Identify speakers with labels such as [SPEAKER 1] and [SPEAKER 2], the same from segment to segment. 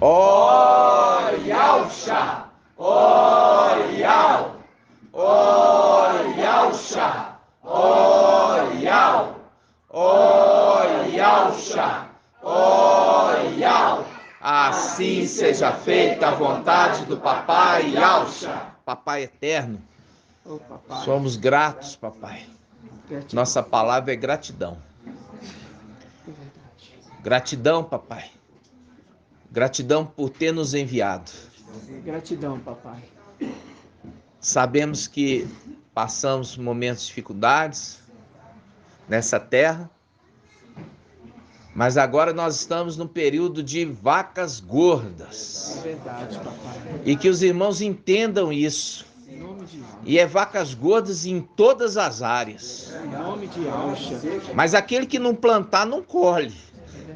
[SPEAKER 1] Oriauxa, Oriau, Oriauxa, Oriau, Oriauxa, Oriau. Assim seja feita a vontade do Papai Yauxa. Papai eterno, somos gratos, papai. Nossa palavra é gratidão. Gratidão, papai. Gratidão por ter nos enviado.
[SPEAKER 2] Gratidão, papai.
[SPEAKER 1] Sabemos que passamos momentos de dificuldades nessa terra, mas agora nós estamos num período de vacas gordas.
[SPEAKER 2] É verdade, papai.
[SPEAKER 1] E que os irmãos entendam isso.
[SPEAKER 2] Em nome de Yauxa.
[SPEAKER 1] E é vacas gordas em todas as áreas.
[SPEAKER 2] Em nome de Yauxa.
[SPEAKER 1] Mas aquele que não plantar, não colhe.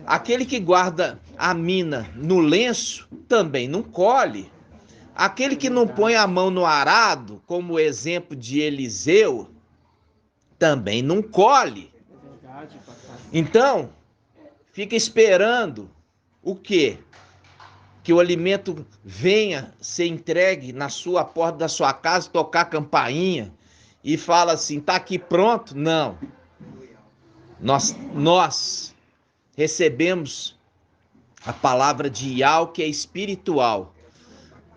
[SPEAKER 1] Aquele que guarda a mina no lenço, também não colhe. Aquele que não põe a mão no arado, como o exemplo de Eliseu, também não colhe.
[SPEAKER 2] É verdade, papai.
[SPEAKER 1] Então, fica esperando o quê? Que o alimento venha ser entregue na sua porta da sua casa, tocar a campainha e fala assim, tá aqui pronto? Não. Nós recebemos a palavra de Yau, que é espiritual,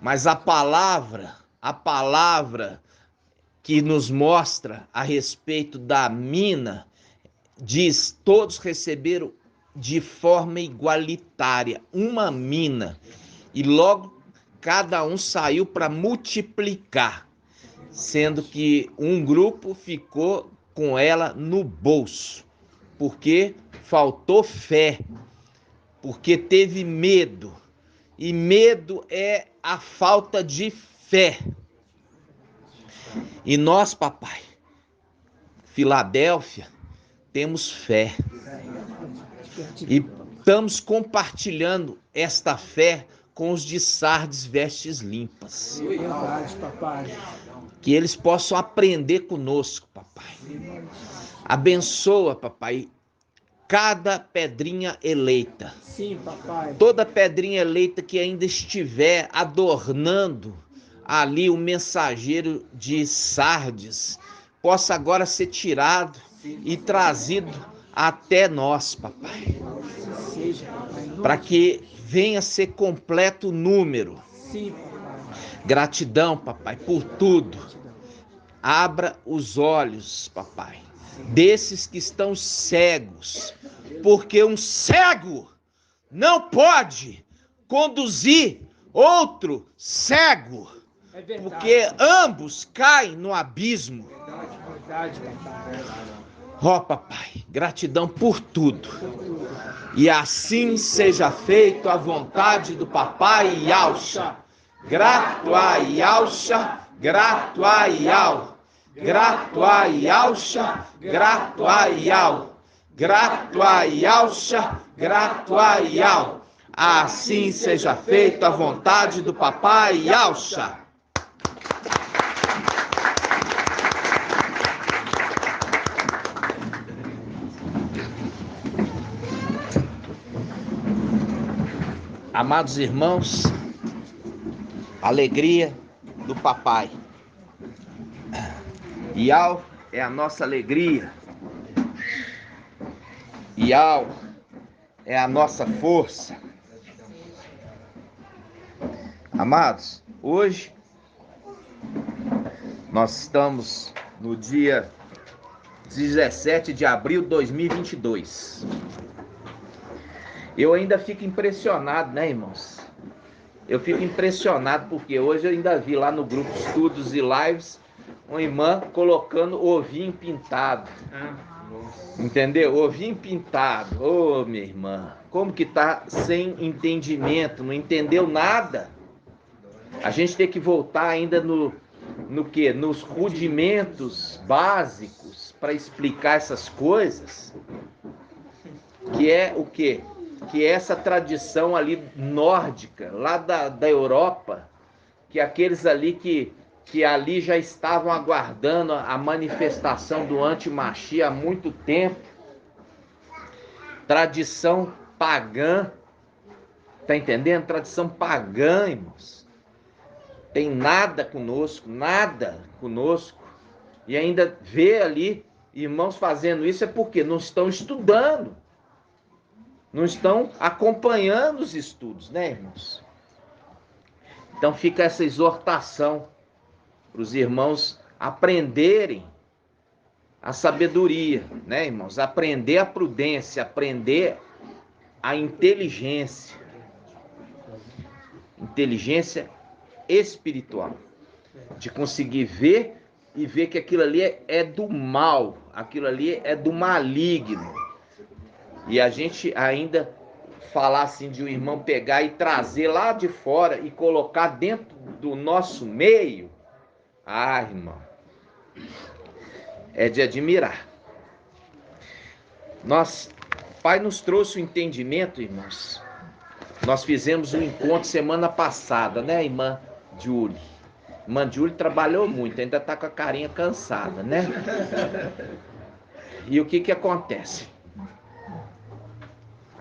[SPEAKER 1] mas a palavra que nos mostra a respeito da mina, diz, todos receberam de forma igualitária uma mina, e logo cada um saiu para multiplicar, sendo que um grupo ficou com ela no bolso, porque faltou fé, porque teve medo, e medo é a falta de fé. E nós, papai, Filadélfia, temos fé. E estamos compartilhando esta fé com os de Sardes vestes limpas.
[SPEAKER 2] Verdade, papai.
[SPEAKER 1] Que eles possam aprender conosco, papai. Abençoa, papai, cada pedrinha eleita.
[SPEAKER 2] Sim, papai.
[SPEAKER 1] Toda pedrinha eleita que ainda estiver adornando ali o mensageiro de Sardes, possa agora ser tirado e trazido até nós, papai.
[SPEAKER 2] Seja, papai.
[SPEAKER 1] Para que venha ser completo o número.
[SPEAKER 2] Sim, papai.
[SPEAKER 1] Gratidão, papai, por tudo. Abra os olhos, papai, desses que estão cegos, porque um cego não pode conduzir outro cego,
[SPEAKER 2] É verdade.
[SPEAKER 1] porque ambos caem no abismo.
[SPEAKER 2] Verdade, papai.
[SPEAKER 1] Ó, papai, gratidão por tudo. E assim seja feito a vontade do papai Yauxa. Grato a Yauxa, grato a Yau. Grato a Yauxa, grato a Yau. Grato a Yauxa, grato a Yau. Assim seja feito a vontade do papai Yauxa. Amados irmãos, alegria do papai. Yau é a nossa alegria. Yau é a nossa força. Amados, hoje nós estamos no dia 17 de abril de 2022. Eu ainda fico impressionado, né, irmãos? Eu fico impressionado porque hoje eu ainda vi lá no grupo Estudos e Lives uma irmã colocando ovinho pintado. Entendeu? Ovinho pintado. Ô, minha irmã, como que tá sem entendimento, não entendeu nada? A gente tem que voltar ainda no quê? Nos rudimentos básicos para explicar essas coisas. Que é o quê? Que é essa tradição ali nórdica, lá da Europa, que aqueles ali que ali já estavam aguardando a manifestação do anti-Mashiach há muito tempo, tradição pagã, Está entendendo? Tradição pagã, irmãos. Tem nada conosco, nada conosco. E ainda vê ali irmãos fazendo isso é porque não estão estudando. Não estão acompanhando os estudos, né, irmãos? Então fica essa exortação para os irmãos aprenderem a sabedoria, né, irmãos? Aprender a prudência, aprender a inteligência. Inteligência espiritual. De conseguir ver e ver que aquilo ali é do mal, aquilo ali é do maligno. E a gente ainda falar assim de um irmão pegar e trazer lá de fora e colocar dentro do nosso meio, ah, irmão, é de admirar. O Pai nos trouxe o entendimento, irmãos. Nós fizemos um encontro semana passada, né, irmã Julie? Irmã Julie trabalhou muito, ainda está com a carinha cansada, né? E o que acontece?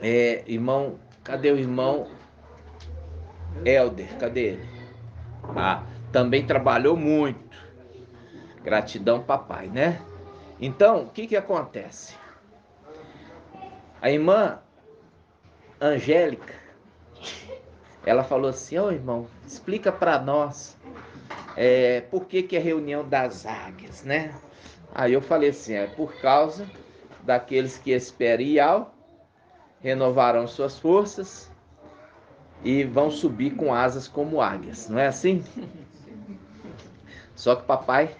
[SPEAKER 1] Irmão, cadê o irmão Helder? Cadê ele? Ah, também trabalhou muito. Gratidão, papai, né? Então, o que acontece? A irmã Angélica, ela falou assim, ô irmão, explica para nós por que é a reunião das águias, né? Aí eu falei assim, é por causa daqueles que esperam Iau, renovarão suas forças e vão subir com asas como águias, não é assim? Só que papai,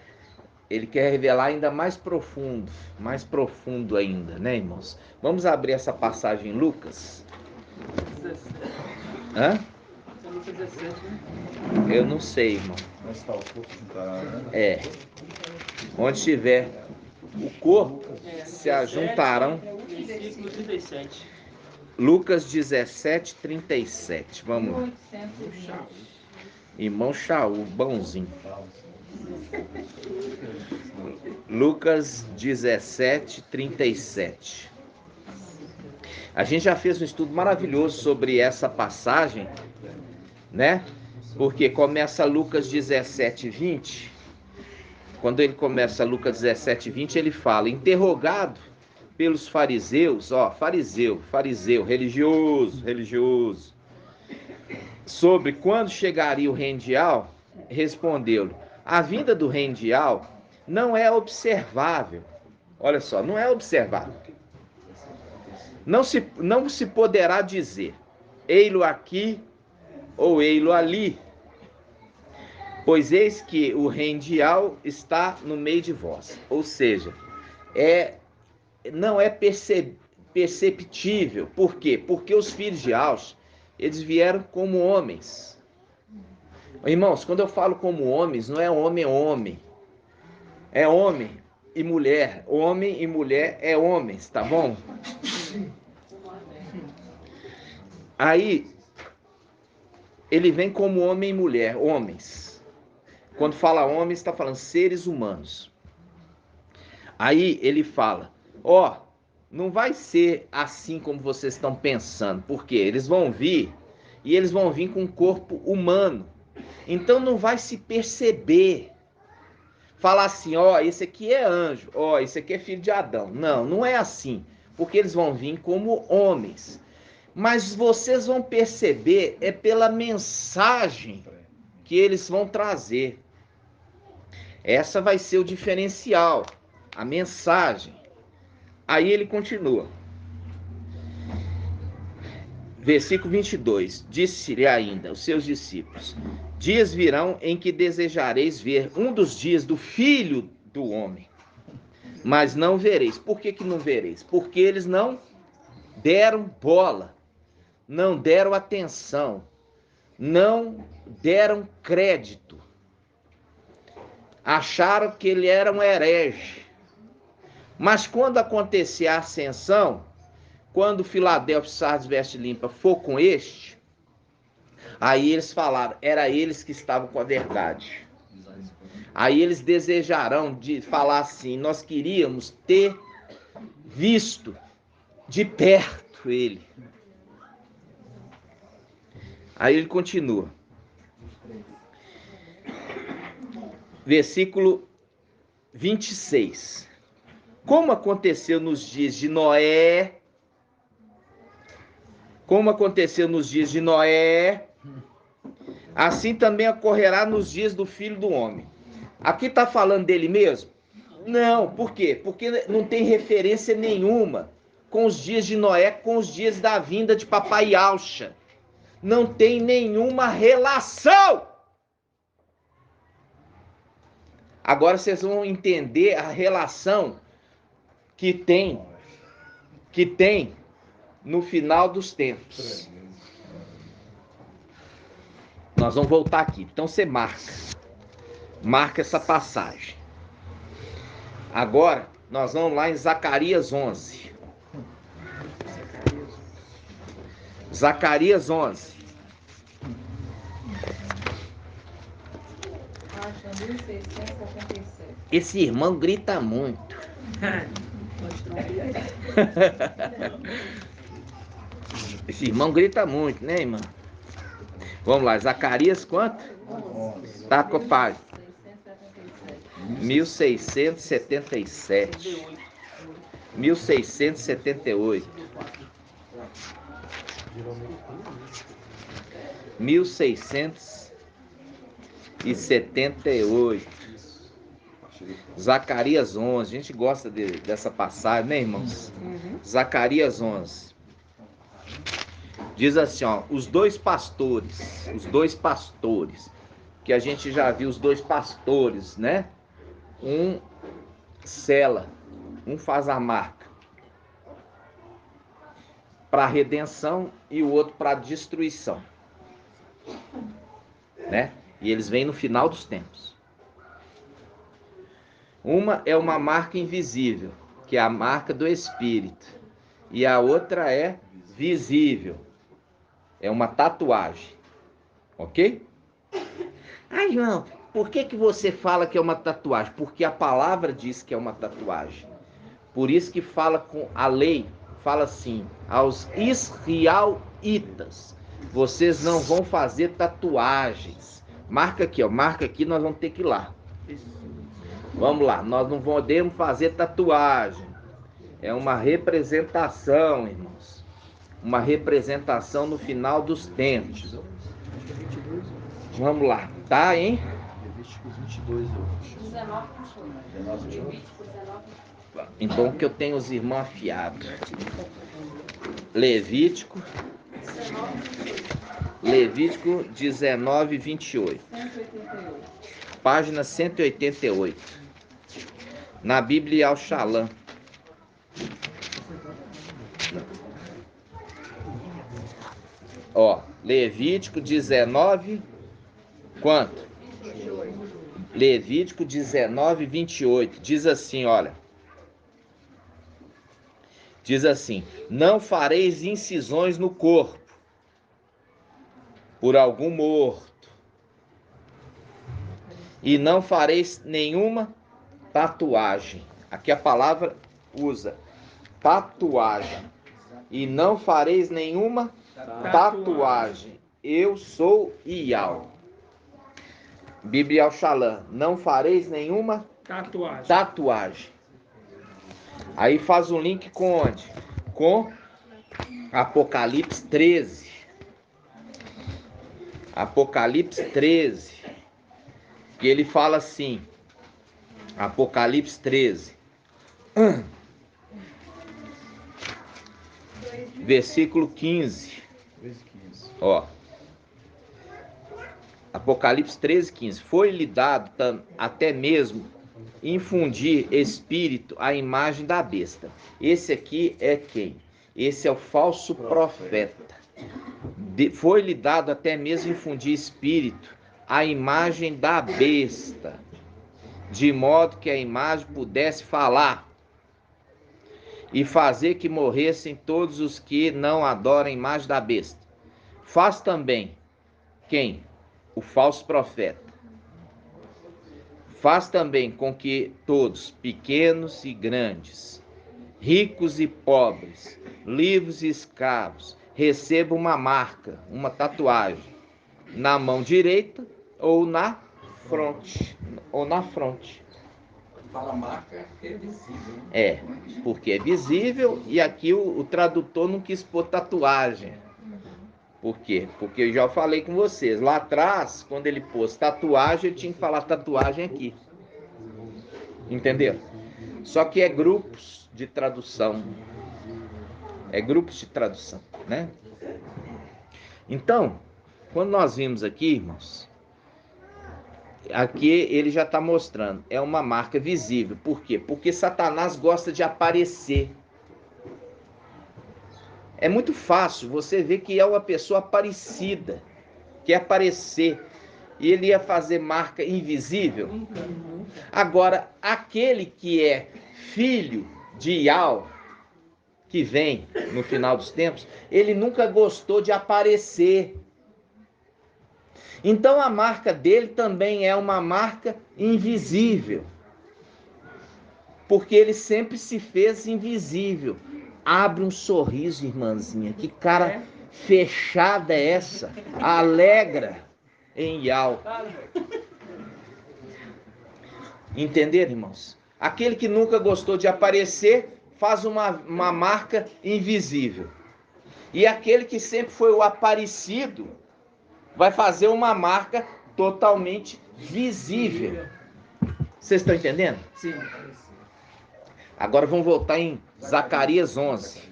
[SPEAKER 1] ele quer revelar ainda mais profundo ainda, né, irmãos? Vamos abrir essa passagem em Lucas?
[SPEAKER 3] 17.
[SPEAKER 1] Hã?
[SPEAKER 3] Lucas 17, né?
[SPEAKER 1] Eu não sei, irmão. Onde tiver o corpo, se ajuntarão.
[SPEAKER 3] Versículo 37.
[SPEAKER 1] Lucas 17, 37. Vamos. Irmão Shaul, bonzinho. Lucas 17, 37. A gente já fez um estudo maravilhoso sobre essa passagem, né? Porque começa Lucas 17, 20. Quando ele começa Lucas 17, 20, ele fala, interrogado pelos fariseus, fariseu, religioso, sobre quando chegaria o reino de Iau, respondeu-lhe, a vinda do reino de Iau não é observável. Olha só, não é observável. Não se poderá dizer, ei-lo aqui ou ei-lo ali, pois eis que o reino de Iau está no meio de vós. Ou seja, não é perceptível. Por quê? Porque os filhos de Iau, eles vieram como homens. Irmãos, quando eu falo como homens, não é homem. É homem e mulher. Homem e mulher é homens, tá bom? Aí, ele vem como homem e mulher, homens. Quando fala homens, está falando seres humanos. Aí ele fala, não vai ser assim como vocês estão pensando, porque eles vão vir e eles vão vir com um corpo humano. Então não vai se perceber. Falar assim, esse aqui é anjo, esse aqui é filho de Adão. Não é assim, porque eles vão vir como homens. Mas vocês vão perceber, pela mensagem que eles vão trazer. Essa vai ser o diferencial, a mensagem. Aí ele continua. Versículo 22. Disse-lhe ainda os seus discípulos, dias virão em que desejareis ver um dos dias do Filho do Homem, mas não vereis. Por que não vereis? Porque eles não deram bola, não deram atenção, não deram crédito. Acharam que ele era um herege. Mas quando acontecer a ascensão, quando Filadélfia, Sardes, Veste Limpa for com este, aí eles falaram, era eles que estavam com a verdade. Aí eles desejarão de falar assim, nós queríamos ter visto de perto ele. Aí ele continua. Versículo 26. Como aconteceu nos dias de Noé, assim também ocorrerá nos dias do Filho do Homem. Aqui está falando dele mesmo? Não, por quê? Porque não tem referência nenhuma com os dias de Noé, com os dias da vinda de Papai Yaucha. Não tem nenhuma relação. Agora vocês vão entender a relação que tem no final dos tempos. Nós vamos voltar aqui. Então você marca essa passagem. Agora nós vamos lá em Zacarias 11. Zacarias 11. Esse irmão grita muito. Esse irmão grita muito, né, irmão? Vamos lá, Zacarias quanto? Tá com a página. 1677. 1678. 1678. Zacarias 11. A gente gosta dessa passagem, né, irmãos? Zacarias 11. Diz assim, ó, os dois pastores, que a gente já viu os dois pastores, né? Um sela, um faz a marca para redenção e o outro para destruição, né? E eles vêm no final dos tempos. Uma é uma marca invisível, que é a marca do Espírito, e a outra é visível, é uma tatuagem, ok? Ah, João, por que você fala que é uma tatuagem? Porque a palavra diz que é uma tatuagem. Por isso que fala com a lei, fala assim, aos israelitas, vocês não vão fazer tatuagens. Marca aqui, ó, marca aqui, nós vamos ter que ir lá. Vamos lá, nós não podemos fazer tatuagem. É uma representação, irmãos. Uma representação no final dos tempos. Vamos lá, tá, hein?
[SPEAKER 4] Levítico 22, eu acho.
[SPEAKER 5] 19.
[SPEAKER 1] Então que eu tenho os irmãos afiados. Levítico 19, 28.
[SPEAKER 5] 188.
[SPEAKER 1] Página 188. Na Bíblia Al-Shalom. Ó, Levítico 19, quanto? Levítico 19, 28. Diz assim, olha. Diz assim, não fareis incisões no corpo por algum morto, e não fareis nenhuma tatuagem. Aqui a palavra usa tatuagem. E não fareis nenhuma tatuagem. Eu sou Ial. Bíblia Al-Shalom. Não fareis nenhuma tatuagem. Aí faz um link com onde? Com Apocalipse 13. Apocalipse 13. Que ele fala assim. Apocalipse 13. Versículo 15. Ó. Apocalipse 13, 15. Foi-lhe dado até mesmo infundir espírito à imagem da besta. Esse aqui é quem? Esse é o falso profeta. Foi-lhe dado até mesmo infundir espírito à imagem da besta, de modo que a imagem pudesse falar e fazer que morressem todos os que não adoram a imagem da besta. Faz também quem? O falso profeta. Faz também com que todos, pequenos e grandes, ricos e pobres, livres e escravos, receba uma marca, uma tatuagem, na mão direita ou na fronte.
[SPEAKER 4] Fala marca é visível. Né?
[SPEAKER 1] É, porque é visível e aqui o tradutor não quis pôr tatuagem. Por quê? Porque eu já falei com vocês, lá atrás, quando ele pôs tatuagem, ele tinha que falar tatuagem aqui. Entenderam? Só que é grupos de tradução. É grupos de tradução, né? Então, quando nós vimos aqui, irmãos, aqui ele já está mostrando, é uma marca visível. Por quê? Porque Satanás gosta de aparecer. É muito fácil você ver que é uma pessoa aparecida, quer aparecer, e ele ia fazer marca invisível. Agora, aquele que é filho de Ial, que vem no final dos tempos, ele nunca gostou de aparecer. Então a marca dele também é uma marca invisível, porque ele sempre se fez invisível. Abre um sorriso, irmãzinha, que cara fechada é essa? Alegra em Ial. Entenderam, irmãos? Aquele que nunca gostou de aparecer faz uma marca invisível. E aquele que sempre foi o aparecido vai fazer uma marca totalmente visível. Vocês estão entendendo?
[SPEAKER 3] Sim.
[SPEAKER 1] Agora vamos voltar em Zacarias 11.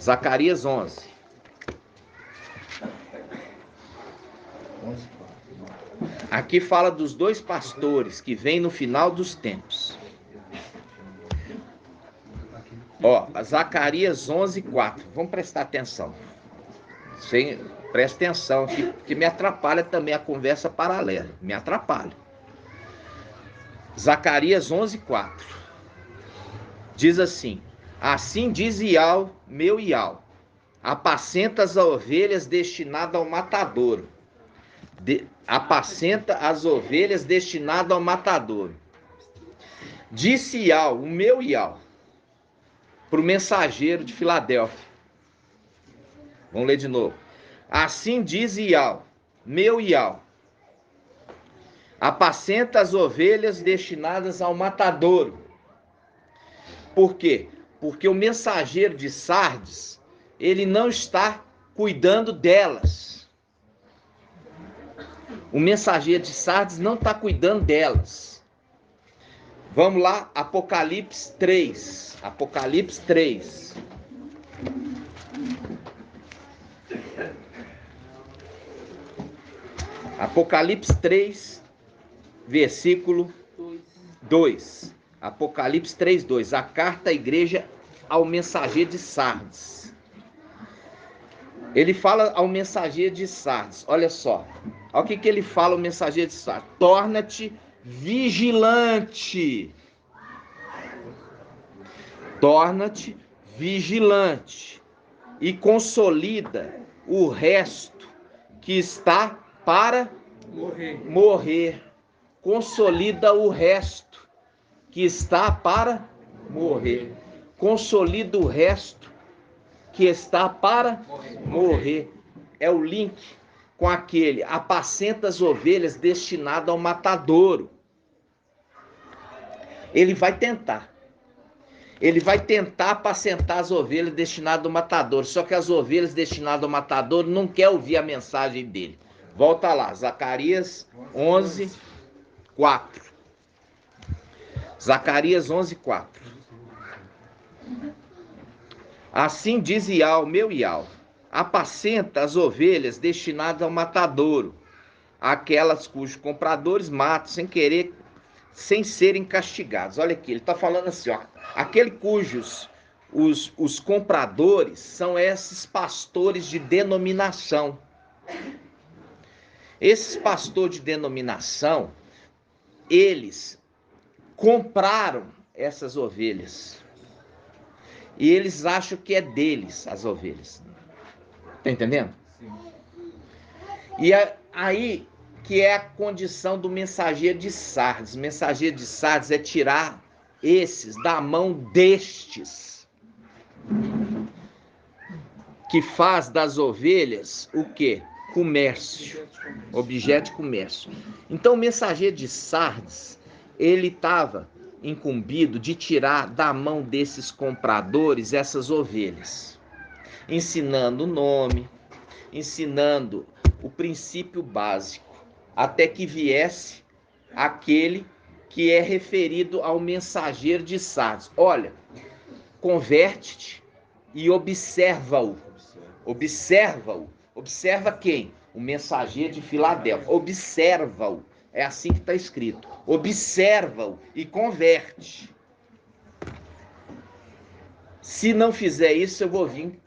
[SPEAKER 1] Zacarias 11. Aqui fala dos dois pastores que vêm no final dos tempos. Ó, Zacarias 11, 4. Vamos prestar atenção. Presta atenção aqui, porque me atrapalha também a conversa paralela. Me atrapalha. Zacarias 11, 4. Diz assim: assim diz Ial, meu Ial, apacenta as ovelhas destinadas ao matadouro. Apacenta as ovelhas destinadas ao matadouro. Disse Ial, o meu Ial, para o mensageiro de Filadélfia. Vamos ler de novo. Assim diz Ial, meu Ial, apacenta as ovelhas destinadas ao matadouro. Por quê? Porque o mensageiro de Sardes, ele não está cuidando delas. O mensageiro de Sardes não está cuidando delas. Vamos lá, Apocalipse 3. Apocalipse 3. Apocalipse 3, versículo 2. Apocalipse 3, 2. A carta à igreja ao mensageiro de Sardes. Ele fala ao mensageiro de Sardes. Olha só. Olha o que ele fala ao mensageiro de Sardes. Torna-te vigilante. Torna-te vigilante. E consolida o resto que está para morrer. Consolida o resto que está para morrer. Consolida o resto que está para morrer. É o link com aquele apacenta as ovelhas destinado ao matadouro. Ele vai tentar. Ele vai tentar apacentar as ovelhas destinadas ao matadouro. Só que as ovelhas destinadas ao matadouro não querem ouvir a mensagem dele. Volta lá, Zacarias 11, 4. Zacarias 11, 4. Assim diz Ial, meu Ial, apacenta as ovelhas destinadas ao matadouro, aquelas cujos compradores matam sem querer, sem serem castigados. Olha aqui, ele está falando assim, ó, aquele cujos os compradores são esses pastores de denominação. Esses pastores de denominação, eles compraram essas ovelhas. E eles acham que é deles as ovelhas. Tá entendendo? Sim. E aí que é a condição do mensageiro de Sardes. O mensageiro de Sardes é tirar esses da mão destes. que faz das ovelhas o quê? Comércio, objeto de comércio. Então o mensageiro de Sardes, ele estava incumbido de tirar da mão desses compradores essas ovelhas, ensinando o nome, ensinando o princípio básico, até que viesse aquele que é referido ao mensageiro de Sardes. Olha, converte-te e observa-o. Observa-o. Observa quem? O mensageiro de Filadélfia. Observa-o. É assim que está escrito. Observa-o e converte. Se não fizer isso, eu vou vir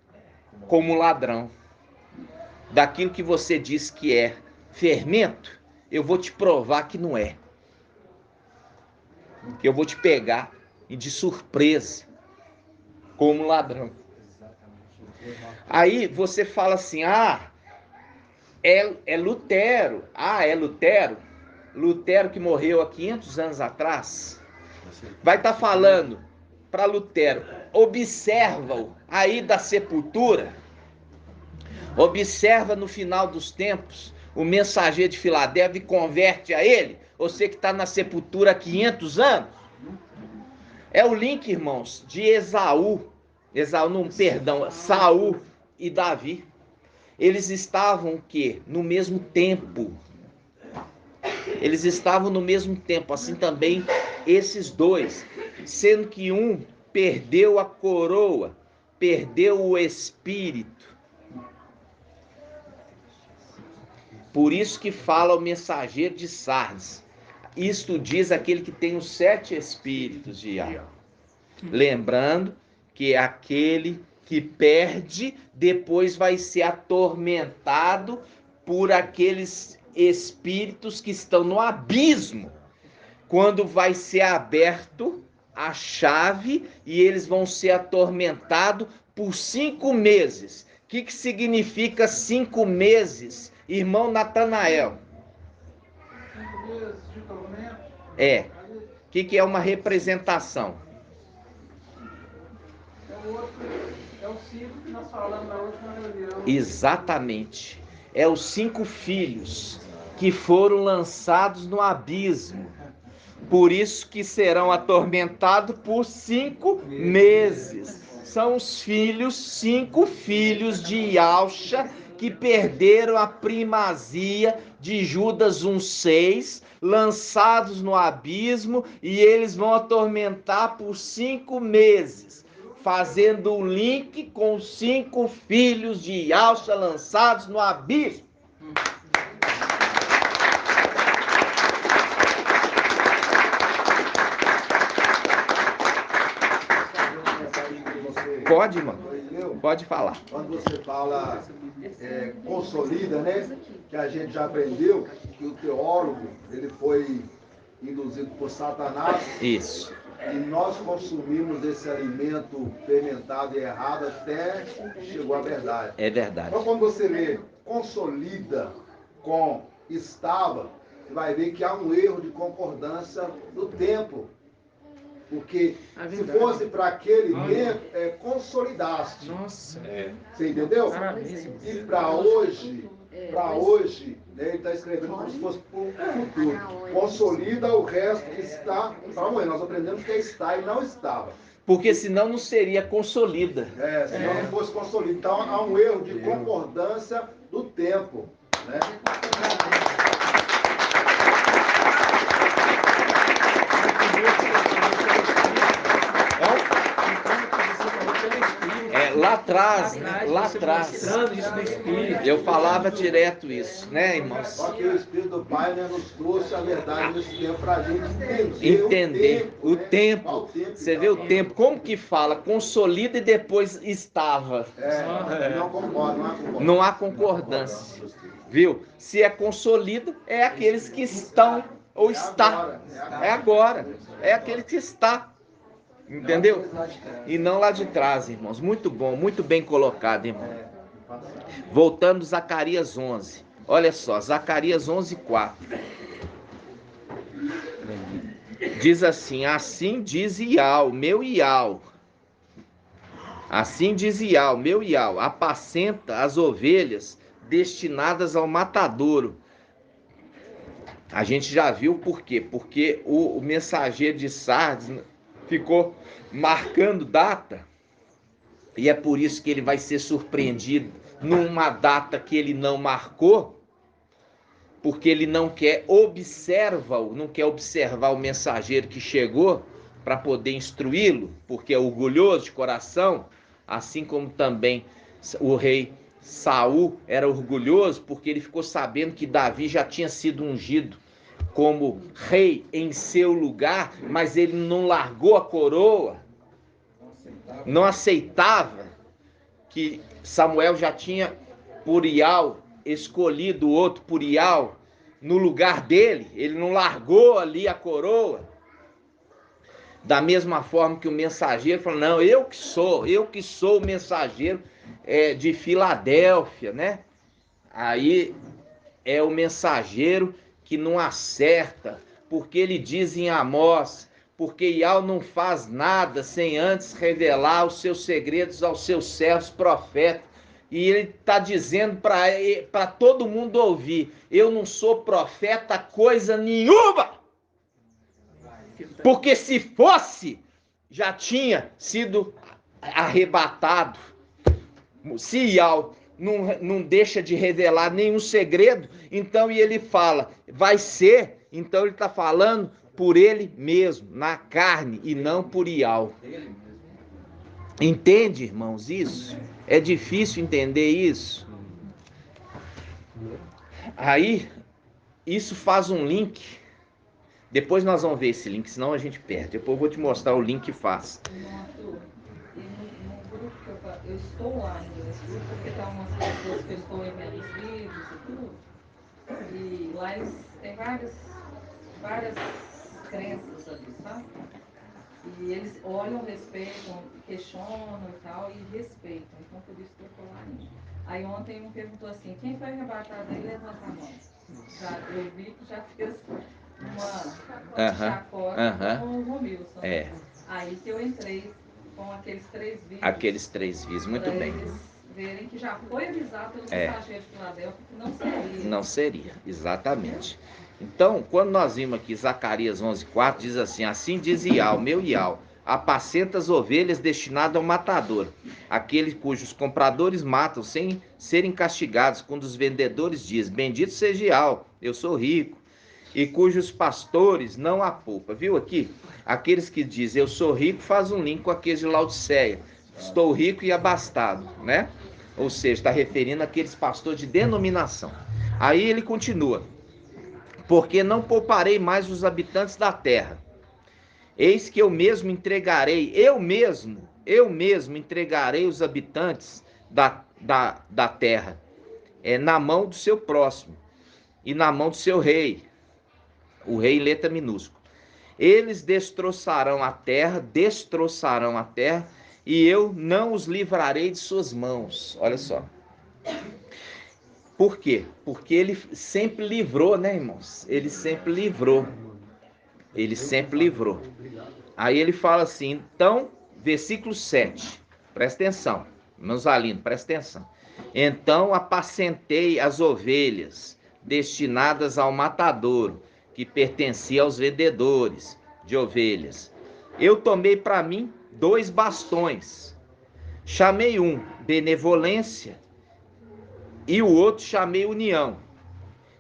[SPEAKER 1] como ladrão. Daquilo que você diz que é fermento, eu vou te provar que não é. Que eu vou te pegar e de surpresa, como ladrão. Aí você fala assim, é Lutero. É Lutero? Lutero que morreu há 500 anos atrás. Vai estar falando para Lutero, observa-o aí da sepultura. Observa no final dos tempos o mensageiro de Filadélfia e converte a ele. Você que está na sepultura há 500 anos. É o link, irmãos, de Saul e Davi. Eles estavam o quê? No mesmo tempo. Eles estavam no mesmo tempo, assim também esses dois. Sendo que um perdeu a coroa, perdeu o espírito. Por isso que fala o mensageiro de Sardes. Isto diz aquele que tem os 7 espíritos de Yahvé. Lembrando que é aquele que perde, depois vai ser atormentado por aqueles espíritos que estão no abismo. Quando vai ser aberto a chave e eles vão ser atormentados por 5 meses. O que significa 5 meses, irmão Natanael?
[SPEAKER 3] 5 meses de tormento.
[SPEAKER 1] O que é uma representação?
[SPEAKER 3] É o 5 que nós falamos na última reunião.
[SPEAKER 1] Exatamente. É os 5 filhos que foram lançados no abismo. Por isso que serão atormentados por 5 meses. São os 5 filhos de Yalcha que perderam a primazia de Judas 1,6, lançados no abismo, e eles vão atormentar por 5 meses, fazendo um link com os 5 filhos de Yalcha lançados no abismo. Pode, irmão. Pode falar.
[SPEAKER 5] Quando você fala consolida, né? Que a gente já aprendeu que o teólogo, ele foi induzido por Satanás.
[SPEAKER 1] Isso.
[SPEAKER 5] E nós consumimos esse alimento fermentado e errado até chegou à verdade.
[SPEAKER 1] É verdade.
[SPEAKER 5] Então, quando você lê consolida com estava, você vai ver que há um erro de concordância do tempo. Porque se fosse para aquele tempo, consolidaste.
[SPEAKER 2] Nossa.
[SPEAKER 5] Você entendeu?
[SPEAKER 2] Parabéns.
[SPEAKER 5] E para hoje, né, ele está escrevendo como se fosse para o futuro. Consolida o resto que está para amanhã. Nós aprendemos que é está e não estava.
[SPEAKER 1] Porque senão não seria consolida.
[SPEAKER 5] Senão não fosse consolida. Então há um erro de concordância do tempo. Né?
[SPEAKER 1] Lá atrás,
[SPEAKER 2] Mostrando isso no espírito.
[SPEAKER 1] eu falava direto isso, né, irmãos?
[SPEAKER 5] Só que o Espírito do Pai, né, nos trouxe a verdade nesse tempo para a gente
[SPEAKER 1] Entender o
[SPEAKER 5] né?
[SPEAKER 1] tempo. Você vê o tempo, como que fala? Consolida e depois estava.
[SPEAKER 5] Não concordo, não há concordância.
[SPEAKER 1] Não há concordância. Viu? Se é consolida, é aqueles que estão ou está. É agora. É aquele que está. Entendeu? E não lá de trás, irmãos. Muito bom, muito bem colocado, irmão. Voltando a Zacarias 11. Olha só, Zacarias 11:4. Diz assim: assim diz Ial, meu Ial. Assim diz Ial, meu Ial, apacenta as ovelhas destinadas ao matadouro. A gente já viu por quê? Porque o mensageiro de Sardes ficou marcando data, e é por isso que ele vai ser surpreendido numa data que ele não marcou, porque ele não quer observar o mensageiro que chegou para poder instruí-lo, porque é orgulhoso de coração, assim como também o rei Saul era orgulhoso, porque ele ficou sabendo que Davi já tinha sido ungido como rei em seu lugar, mas ele não largou a coroa, não aceitava que Samuel já tinha por Ial escolhido outro por Ial no lugar dele, ele não largou ali a coroa. Da mesma forma que o mensageiro falou, não, eu que sou o mensageiro de Filadélfia, né? Aí é o mensageiro que não acerta, porque ele diz em Amós, porque Ial não faz nada sem antes revelar os seus segredos aos seus servos profetas. E ele está dizendo para todo mundo ouvir, eu não sou profeta coisa nenhuma, porque se fosse, já tinha sido arrebatado. Se Ial não deixa de revelar nenhum segredo, então e ele fala, vai ser, então ele está falando por ele mesmo, na carne, e não por Ial. Entende, irmãos, isso? É difícil entender isso? Aí, isso faz um link. Depois nós vamos ver esse link, senão a gente perde. Depois eu vou te mostrar o link que faz.
[SPEAKER 2] Eu estou lá ainda nesse grupo, porque tá umas pessoas que eu estou enviando os vídeos e tudo. E lá eles têm várias crenças ali, sabe? E eles olham, respeitam, questionam e tal, e respeitam. Então por isso que eu estou lá ainda. Aí ontem um perguntou assim, quem foi arrebatado aí, levanta a mão. Eu vi que já fez uma chacota com o Romilson. Aí que eu entrei com aqueles 3 vídeos.
[SPEAKER 1] Aqueles 3 vídeos, muito bem.
[SPEAKER 2] Eles verem que já foi avisado pelo mensageiro de Filadélfia que não seria.
[SPEAKER 1] Não seria, exatamente. Então, quando nós vimos aqui Zacarias 11:4, diz assim, assim diz Ial, meu Ial, apacenta as ovelhas destinadas ao matador, aquele cujos compradores matam sem serem castigados, quando os vendedores dizem, bendito seja Ial, eu sou rico, e cujos pastores não apoupa. Viu aqui? Aqueles que dizem, eu sou rico, faz um link com aqueles de Laodiceia. Estou rico e abastado, né? Ou seja, está referindo àqueles pastores de denominação. Aí ele continua. Porque não pouparei mais os habitantes da terra. Eis que eu mesmo entregarei os habitantes da terra na mão do seu próximo e na mão do seu rei. O rei, letra minúscula. Eles destroçarão a terra, e eu não os livrarei de suas mãos. Olha só. Por quê? Porque ele sempre livrou, né, irmãos? Ele sempre livrou. Aí ele fala assim, então, versículo 7. Presta atenção. Meus alunos, presta atenção. Então apacentei as ovelhas destinadas ao matadouro, que pertencia aos vendedores de ovelhas. Eu tomei para mim 2 bastões. Chamei um benevolência e o outro chamei união.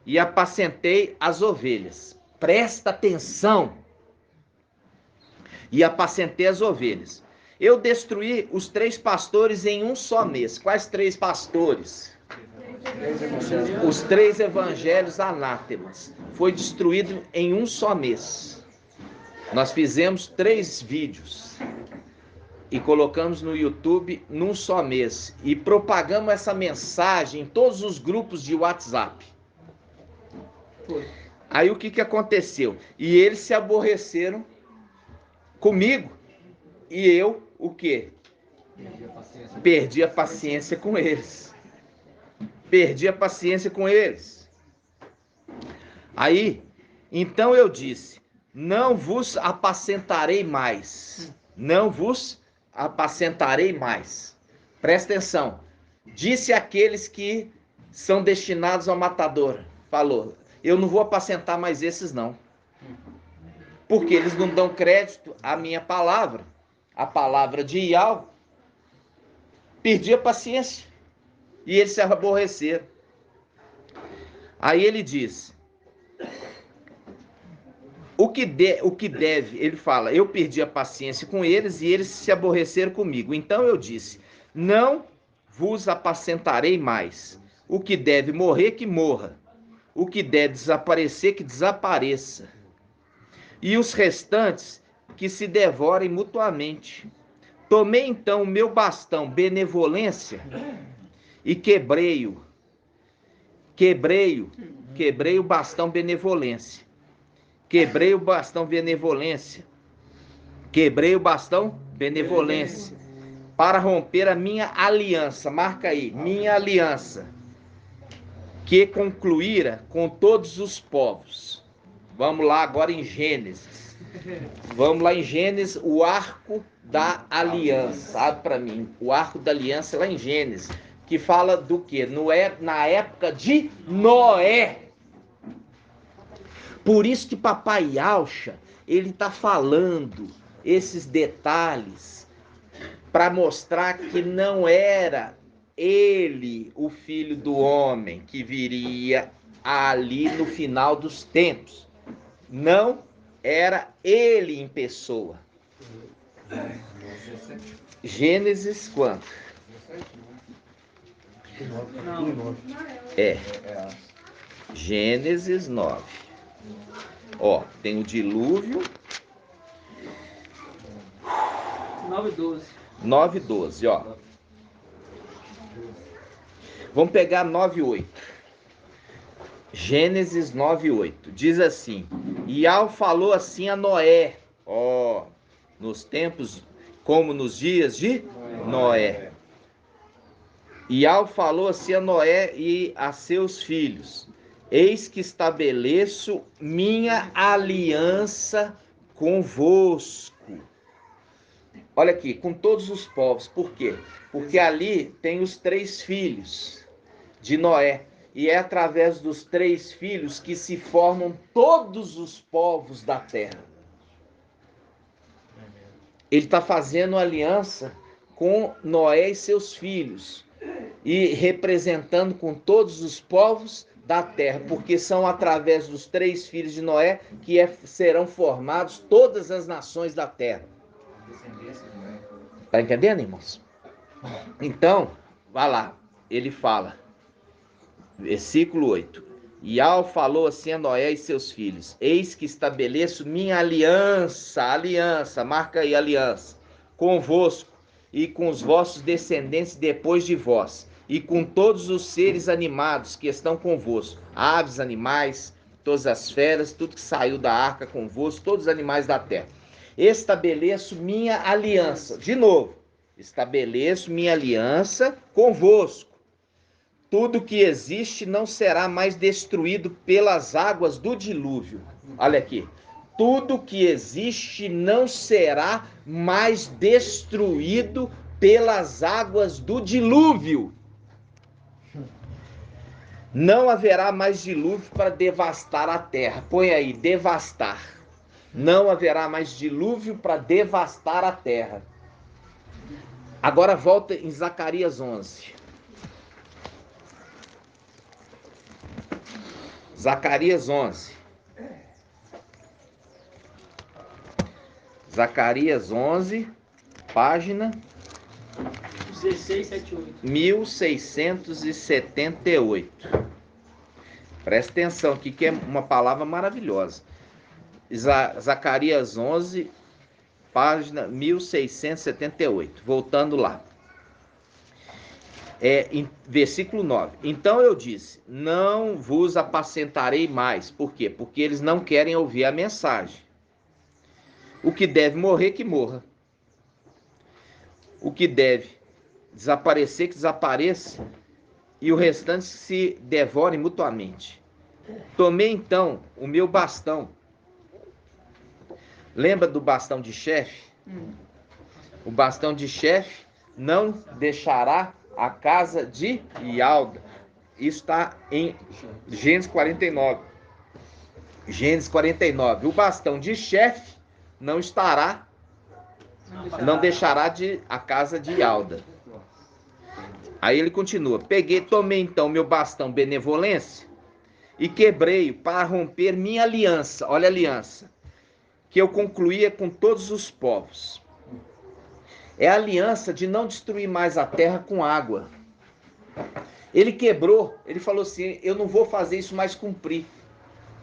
[SPEAKER 1] E apacentei as ovelhas. Presta atenção. E apacentei as ovelhas. Eu destruí os 3 pastores em um só mês. Quais 3 pastores? Os 3 evangelhos anátemas. Foi destruído em um só mês. Nós fizemos 3 vídeos e colocamos no YouTube num só mês. E propagamos essa mensagem em todos os grupos de WhatsApp. Aí o que aconteceu? E eles se aborreceram comigo. E eu, o quê? Perdi a paciência com eles. Aí, então eu disse, não vos apacentarei mais. Não vos apacentarei mais. Presta atenção. Disse aqueles que são destinados ao matador. Falou, eu não vou apacentar mais esses não. Porque eles não dão crédito à minha palavra. A palavra de Iau. Perdi a paciência. E eles se aborreceram. Aí ele diz, o que deve, ele fala, eu perdi a paciência com eles e eles se aborreceram comigo. Então eu disse, não vos apacentarei mais. O que deve morrer, que morra. O que deve desaparecer, que desapareça. E os restantes, que se devorem mutuamente. Tomei então o meu bastão, benevolência, e quebrei-o. Quebrei o bastão, benevolência. Quebrei o bastão, benevolência. Quebrei o bastão, benevolência. Para romper a minha aliança. Marca aí, minha aliança. Que concluíra com todos os povos. Vamos lá agora em Gênesis. Vamos lá em Gênesis, o arco da aliança. Abre para mim. O arco da aliança lá em Gênesis. Que fala do quê? Na época de Noé. Por isso que Papai Yaucha, ele está falando esses detalhes para mostrar que não era ele, o filho do homem, que viria ali no final dos tempos. Não era ele em pessoa. Gênesis quanto? Gênesis 9. Ó, tem o dilúvio. 9:12, ó. Vamos pegar 9:8. Gênesis 9:8. Diz assim: Iau falou assim a Noé, ó, nos tempos como nos dias de Noé. Iau falou assim a Noé e a seus filhos: eis que estabeleço minha aliança convosco. Olha aqui, com todos os povos. Por quê? Porque ali tem os 3 filhos de Noé. E é através dos 3 filhos que se formam todos os povos da terra. Ele está fazendo aliança com Noé e seus filhos. E representando com todos os povos da terra, porque são através dos 3 filhos de Noé que serão formados todas as nações da terra. Está entendendo, irmãos? Então, vai lá, ele fala, versículo 8. Iau falou assim a Noé e seus filhos: eis que estabeleço minha aliança, marca aí aliança, convosco e com os vossos descendentes depois de vós, e com todos os seres animados que estão convosco, aves, animais, todas as feras, tudo que saiu da arca convosco, todos os animais da terra. Estabeleço minha aliança, de novo, estabeleço minha aliança convosco. Tudo que existe não será mais destruído pelas águas do dilúvio. Olha aqui. Tudo que existe não será mais destruído pelas águas do dilúvio. Não haverá mais dilúvio para devastar a terra. Põe aí, devastar. Não haverá mais dilúvio para devastar a terra. Agora volta em Zacarias 11. Zacarias 11. Zacarias 11, página 1678. Presta atenção aqui que é uma palavra maravilhosa. Zacarias 11, página 1678. Voltando lá. Em versículo 9. Então eu disse: não vos apacentarei mais. Por quê? Porque eles não querem ouvir a mensagem. O que deve morrer, que morra. O que deve desaparecer, que desapareça. E o restante se devore mutuamente. Tomei então o meu bastão. Lembra do bastão de chefe? O bastão de chefe não deixará a casa de Ialda. Isso está em Gênesis 49. Gênesis 49. O bastão de chefe não deixará a casa de Ialda. Aí ele continua. Tomei então meu bastão benevolência e quebrei-o para romper minha aliança. Olha a aliança. Que eu concluía com todos os povos. É a aliança de não destruir mais a terra com água. Ele quebrou, ele falou assim, eu não vou fazer isso mais cumprir.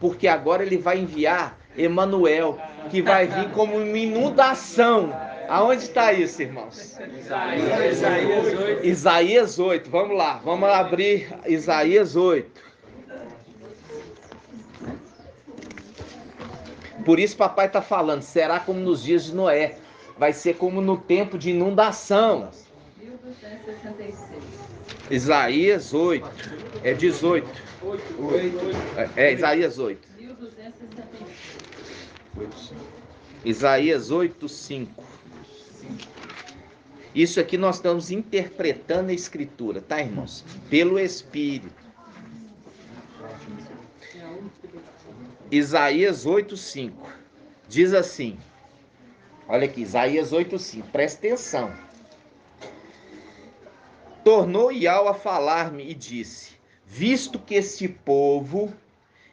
[SPEAKER 1] Porque agora ele vai enviar Emanuel, que vai vir como uma inundação. Aonde está isso, irmãos?
[SPEAKER 3] Isaías 8.
[SPEAKER 1] Isaías 8, vamos lá, vamos abrir Isaías 8. Por isso papai está falando, será como nos dias de Noé, vai ser como no tempo de inundação.
[SPEAKER 2] 1266.
[SPEAKER 1] Isaías 8, é 18. É Isaías 8.
[SPEAKER 2] 1266.
[SPEAKER 1] Isaías 8, 5. Isso aqui nós estamos interpretando a Escritura, tá, irmãos? Pelo Espírito. Isaías 8, 5. Diz assim. Olha aqui, Isaías 8, 5. Presta atenção. Tornou Iau a falar-me e disse: visto que esse povo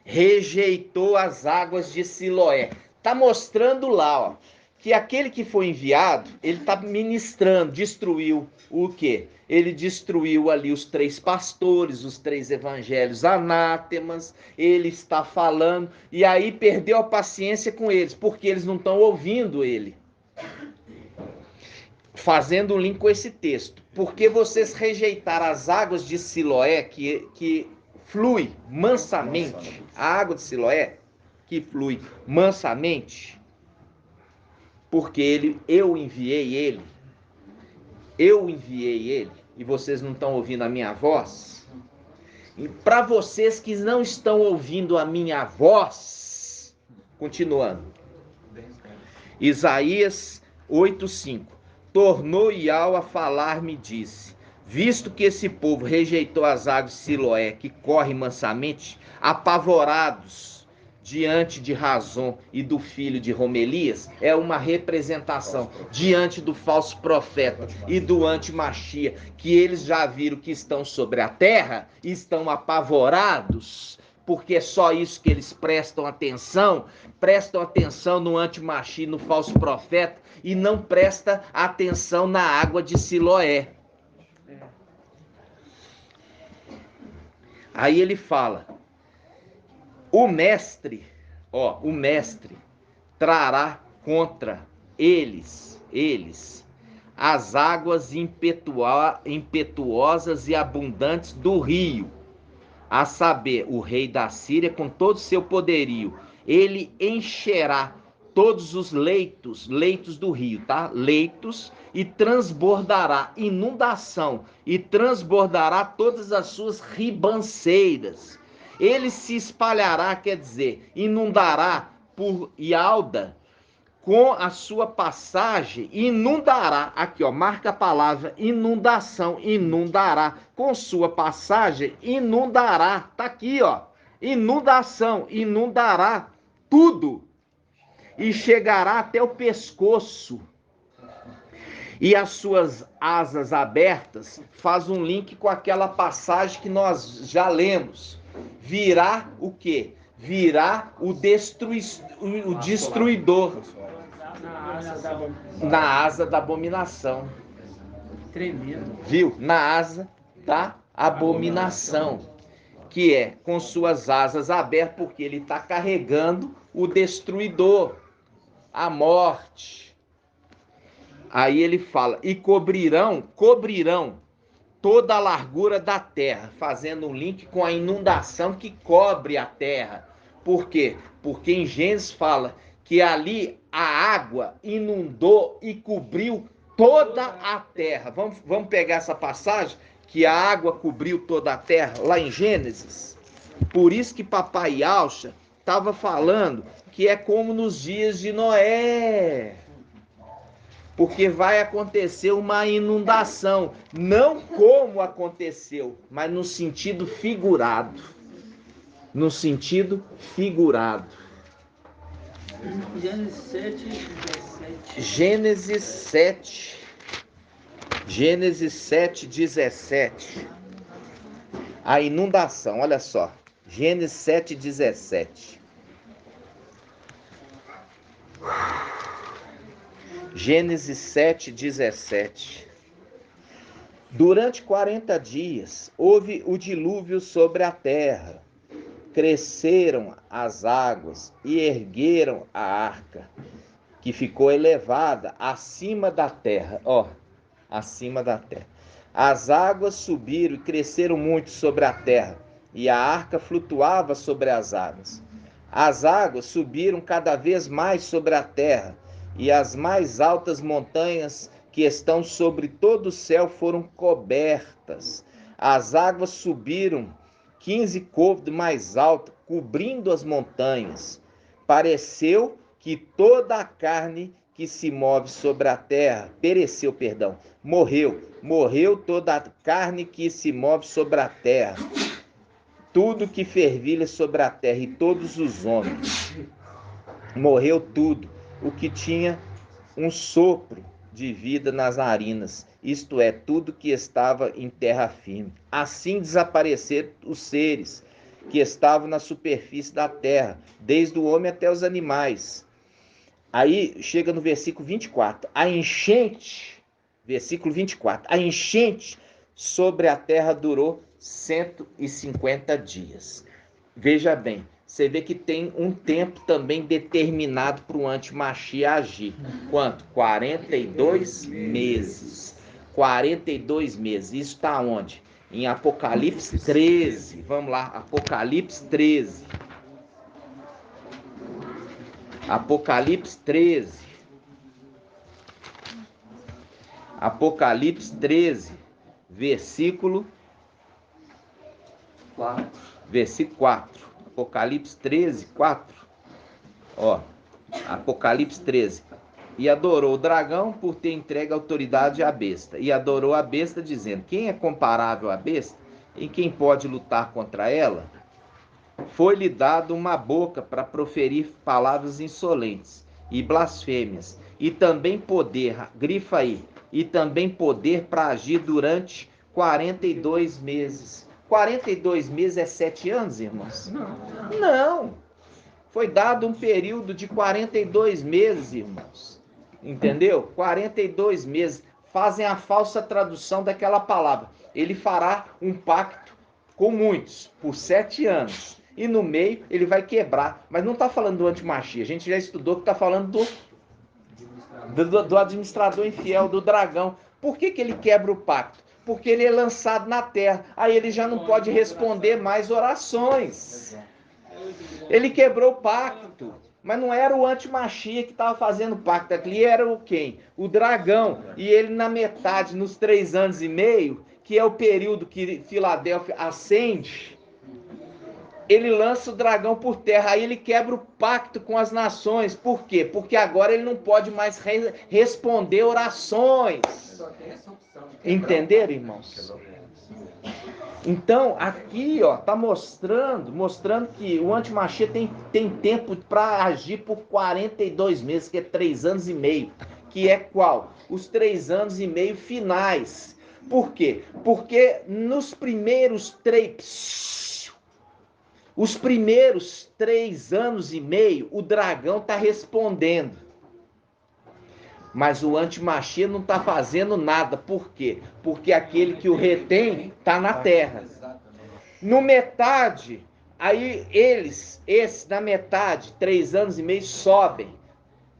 [SPEAKER 1] rejeitou as águas de Siloé. Está mostrando lá, ó, que aquele que foi enviado, ele está ministrando, destruiu o quê? Ele destruiu ali os 3 pastores, os 3 evangelhos anátemas, ele está falando, e aí perdeu a paciência com eles, porque eles não estão ouvindo ele. Fazendo um link com esse texto. Porque vocês rejeitaram as águas de Siloé, que flui mansamente, a água de Siloé, que flui mansamente, porque eu enviei ele, e vocês não estão ouvindo a minha voz. E para vocês que não estão ouvindo a minha voz, continuando, Isaías 8:5. Tornou Iau a falar-me e disse: visto que esse povo rejeitou as águas de Siloé, que correm mansamente, apavorados diante de Razon e do filho de Romelias, é uma representação diante do falso profeta e do antimachia, que eles já viram que estão sobre a terra e estão apavorados, porque é só isso que eles prestam atenção no antimachia, no falso profeta, e não presta atenção na água de Siloé. Aí ele fala, o mestre trará contra eles as águas impetuosas e abundantes do rio, a saber, o rei da Síria com todo o seu poderio. Ele encherá todos os leitos do rio, tá? Leitos, e transbordará, inundação, e transbordará todas as suas ribanceiras. Ele se espalhará, quer dizer, inundará por Ialda, com a sua passagem, inundará, aqui ó, marca a palavra inundação, inundará, com sua passagem, inundará, tá aqui ó, inundação, inundará tudo, e chegará até o pescoço, e as suas asas abertas, faz um link com aquela passagem que nós já lemos, virá o quê? Virá o destruidor na asa da abominação.
[SPEAKER 3] Tremendo.
[SPEAKER 1] Viu? Na asa da abominação, que é com suas asas abertas, porque ele está carregando o destruidor, a morte. Aí ele fala, e cobrirão toda a largura da terra, fazendo um link com a inundação que cobre a terra. Por quê? Porque em Gênesis fala que ali a água inundou e cobriu toda a terra. Vamos pegar essa passagem, que a água cobriu toda a terra, lá em Gênesis. Por isso que papai Yalcha estava falando que é como nos dias de Noé. porque vai acontecer uma inundação, não como aconteceu, mas no sentido figurado. No sentido figurado. Gênesis 7, 17. A inundação, olha só. Gênesis 7, 17. Gênesis 7, 17. Durante 40 dias houve o dilúvio sobre a terra. Cresceram as águas e ergueram a arca, que ficou elevada acima da terra. Acima da terra. As águas subiram e cresceram muito sobre a terra, e a arca flutuava sobre as águas. As águas subiram cada vez mais sobre a terra, e as mais altas montanhas que estão sobre todo o céu foram cobertas. As águas subiram 15 côvados mais alto, cobrindo as montanhas. Pareceu que toda a carne que se move sobre a terra, morreu toda a carne que se move sobre a terra, tudo que fervilha sobre a terra e todos os homens. Morreu tudo o que tinha um sopro de vida nas narinas, isto é, tudo que estava em terra firme. Assim desapareceram os seres que estavam na superfície da terra, desde o homem até os animais. Aí chega no versículo 24, a enchente, versículo 24, a enchente sobre a terra durou 150 dias. Veja bem, você vê que tem um tempo também determinado para o anti-Machia agir. Quanto? 42 meses. 42 meses. Isso está onde? Em Apocalipse 13. Vamos lá, Apocalipse 13. Apocalipse 13. Apocalipse 13, versículo 4. Versículo 4. Apocalipse 13, 4. Apocalipse 13. E adorou o dragão por ter entregue a autoridade à besta. E adorou a besta, dizendo: quem é comparável à besta? E quem pode lutar contra ela? Foi-lhe dado uma boca para proferir palavras insolentes e blasfêmias, e também poder, grifa aí, e também poder para agir durante 42 meses. 42 meses é 7 anos, irmãos? Não. Foi dado um período de 42 meses, irmãos. Entendeu? 42 meses. Fazem a falsa tradução daquela palavra. Ele fará um pacto com muitos por 7 anos. E no meio ele vai quebrar. Mas não está falando do anti-Machia. A gente já estudou que está falando do administrador infiel, do dragão. Por que ele quebra o pacto? Porque ele é lançado na terra. Aí ele já não pode responder mais orações. Ele quebrou o pacto. Mas não era o anti-Machia que estava fazendo pacto. Ali era o quem? O dragão. E ele na metade, nos 3 anos e meio, que é o período que Filadélfia ascende, ele lança o dragão por terra. Aí ele quebra o pacto com as nações. Por quê? Porque agora ele não pode mais responder orações. Entenderam, irmãos? Então, aqui, está mostrando que o anti-Machia tem tempo para agir por 42 meses, que é 3 anos e meio. Que é qual? Os 3 anos e meio finais. Por quê? Porque nos primeiros 3 anos e meio, o dragão está respondendo. Mas o anti-Machia não está fazendo nada. Por quê? Porque aquele que o retém está na terra. No metade, aí esses na metade, 3 anos e meio, sobem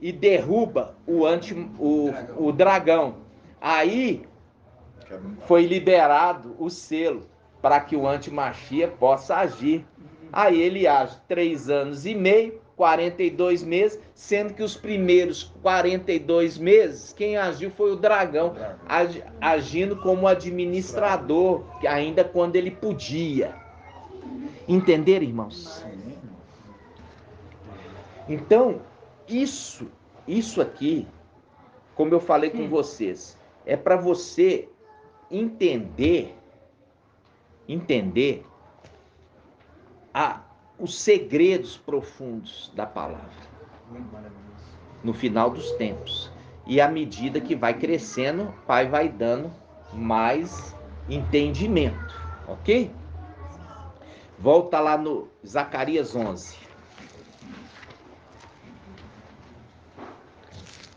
[SPEAKER 1] e derruba o dragão. Aí foi liberado o selo para que o anti-Machia possa agir. Aí ele age 3 anos e meio, 42 meses, sendo que os primeiros 42 meses, quem agiu foi o dragão, agindo como administrador, ainda quando ele podia. Entenderam, irmãos? Então, isso aqui como eu falei com vocês, é para você entender os segredos profundos da palavra no final dos tempos. E à medida que vai crescendo, o Pai vai dando mais entendimento, ok? Volta lá no Zacarias 11.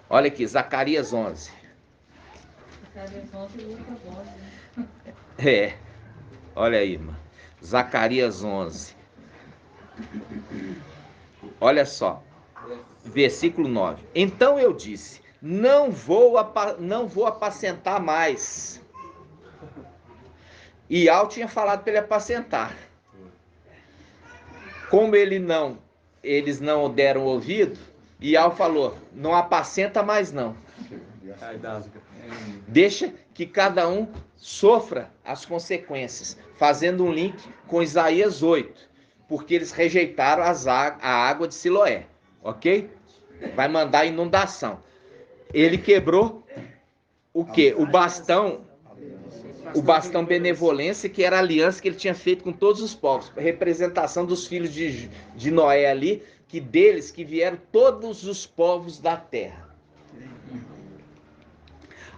[SPEAKER 1] Olha aqui, Zacarias 11.
[SPEAKER 2] Zacarias 11 luta bom, né?
[SPEAKER 1] É, olha aí, irmã. Zacarias 11. Olha só, versículo 9. Então eu disse, não vou apacentar mais. E Al tinha falado para ele apacentar. Como eles não deram ouvido, e Al falou, não apacenta mais não. Deixa que cada um sofra as consequências, fazendo um link com Isaías 8, porque eles rejeitaram a água de Siloé, ok? Vai mandar inundação. Ele quebrou o quê? O bastão benevolência, que era a aliança que ele tinha feito com todos os povos, representação dos filhos de Noé ali, que deles que vieram todos os povos da terra.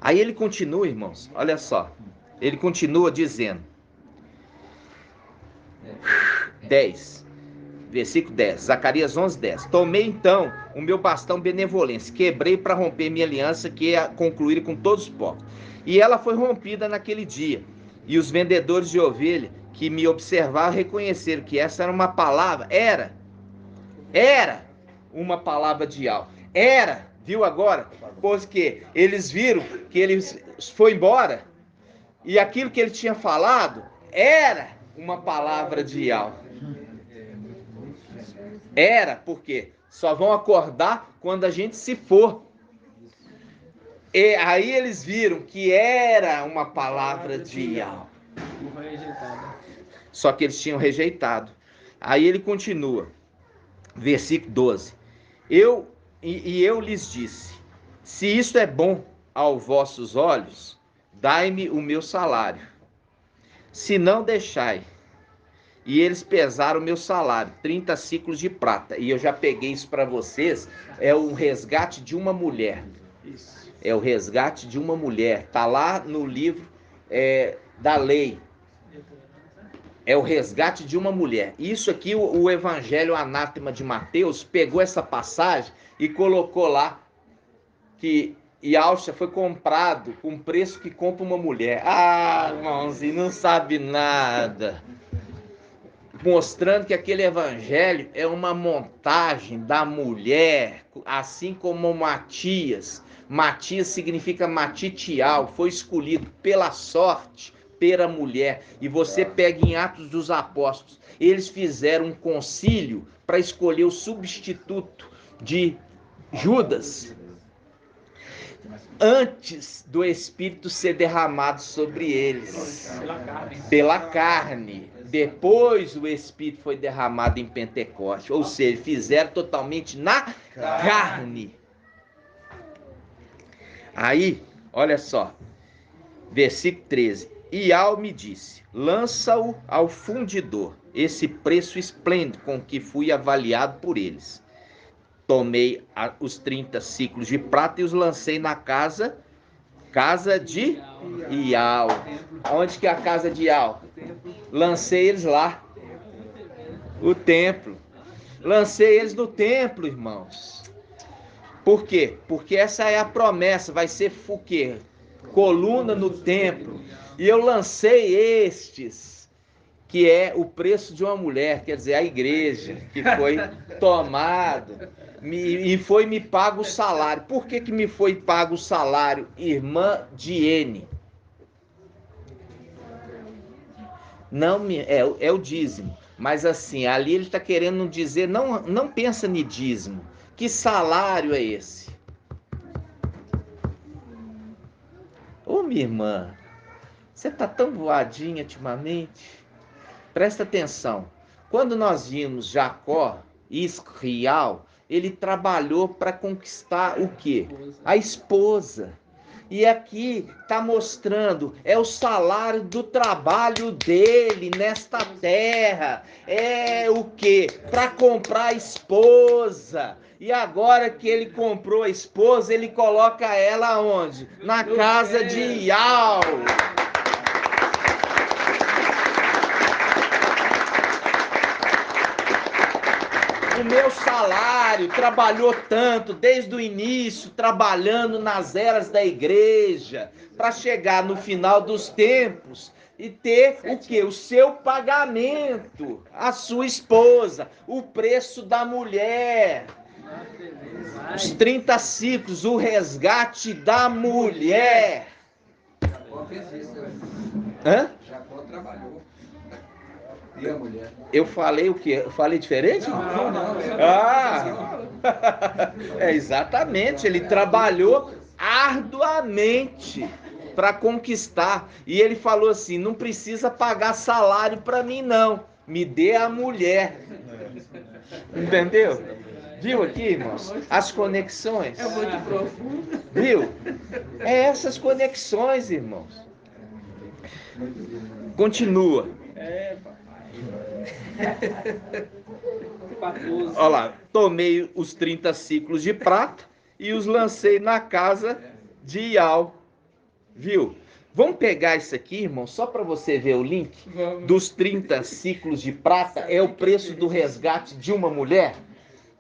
[SPEAKER 1] Aí ele continua, irmãos, olha só, ele continua dizendo, 10, versículo 10, Zacarias 11, 10. Tomei então o meu bastão benevolência, quebrei para romper minha aliança, que ia concluir com todos os povos. E ela foi rompida naquele dia. E os vendedores de ovelha que me observaram reconheceram que essa era uma palavra, era uma palavra de Al. Era, viu agora? Pois que eles viram que ele foi embora e aquilo que ele tinha falado era uma palavra de Al. Era, porque só vão acordar quando a gente se for. E aí eles viram que era uma palavra de Al. Só que eles tinham rejeitado. Aí ele continua, versículo 12. Eu lhes disse, se isto é bom aos vossos olhos, dai-me o meu salário. Se não, deixai. E eles pesaram o meu salário, 30 ciclos de prata. E eu já peguei isso para vocês, é o resgate de uma mulher. É o resgate de uma mulher. Está lá no livro da lei. É o resgate de uma mulher. Isso aqui, o Evangelho Anátema de Mateus pegou essa passagem e colocou lá que Yahshua foi comprado com preço que compra uma mulher. Ah, irmãozinho, não sabe nada. Mostrando que aquele evangelho é uma montagem da mulher, assim como Matias. Matias significa matitial, foi escolhido pela sorte, pela mulher. E você pega em Atos dos Apóstolos, eles fizeram um concílio para escolher o substituto de Judas, antes do Espírito ser derramado sobre eles, pela carne. Depois o Espírito foi derramado em Pentecostes, ou seja, fizeram totalmente na carne. Aí, olha só, versículo 13. E Al me disse, lança-o ao fundidor, esse preço esplêndido com que fui avaliado por eles. Tomei os 30 ciclos de prata e os lancei na casa de Ial. Onde que é a casa de Ial? Lancei eles lá. O templo. Lancei eles no templo, irmãos. Por quê? Porque essa é a promessa, vai ser o quê? Coluna no templo. E eu lancei estes, que é o preço de uma mulher, quer dizer, a igreja, que foi tomada, e foi me pago o salário. Por que me foi pago o salário, irmã Diene? Não, é o dízimo, mas assim, ali ele está querendo dizer, não pensa em dízimo. Que salário é esse? Ô minha irmã, você está tão voadinha ultimamente? Presta atenção. Quando nós vimos Jacó e Israel, ele trabalhou para conquistar o quê? A esposa. E aqui está mostrando, é o salário do trabalho dele nesta terra. É o quê? Para comprar a esposa. E agora que ele comprou a esposa, ele coloca ela onde? Na casa de Ial. O meu salário trabalhou tanto desde o início, trabalhando nas eras da igreja, para chegar no final dos tempos e ter o quê? O seu pagamento, a sua esposa, o preço da mulher, os 30 ciclos, o resgate da mulher.
[SPEAKER 4] Jacó fez isso.
[SPEAKER 1] Hã?
[SPEAKER 4] Jacó trabalhou. E a mulher?
[SPEAKER 1] Eu falei o quê? Eu falei diferente?
[SPEAKER 4] Não.
[SPEAKER 1] É exatamente, ele trabalhou arduamente para conquistar. E ele falou assim, não precisa pagar salário para mim não, me dê a mulher. Entendeu? Viu aqui, irmãos? As conexões.
[SPEAKER 3] É muito profundo.
[SPEAKER 1] Viu? É essas conexões, irmãos. Continua. Olha lá, tomei os 30 ciclos de prata e os lancei na casa de Ial. Viu? Vamos pegar isso aqui, irmão, só para você ver o link dos 30 ciclos de prata, é o preço do resgate de uma mulher,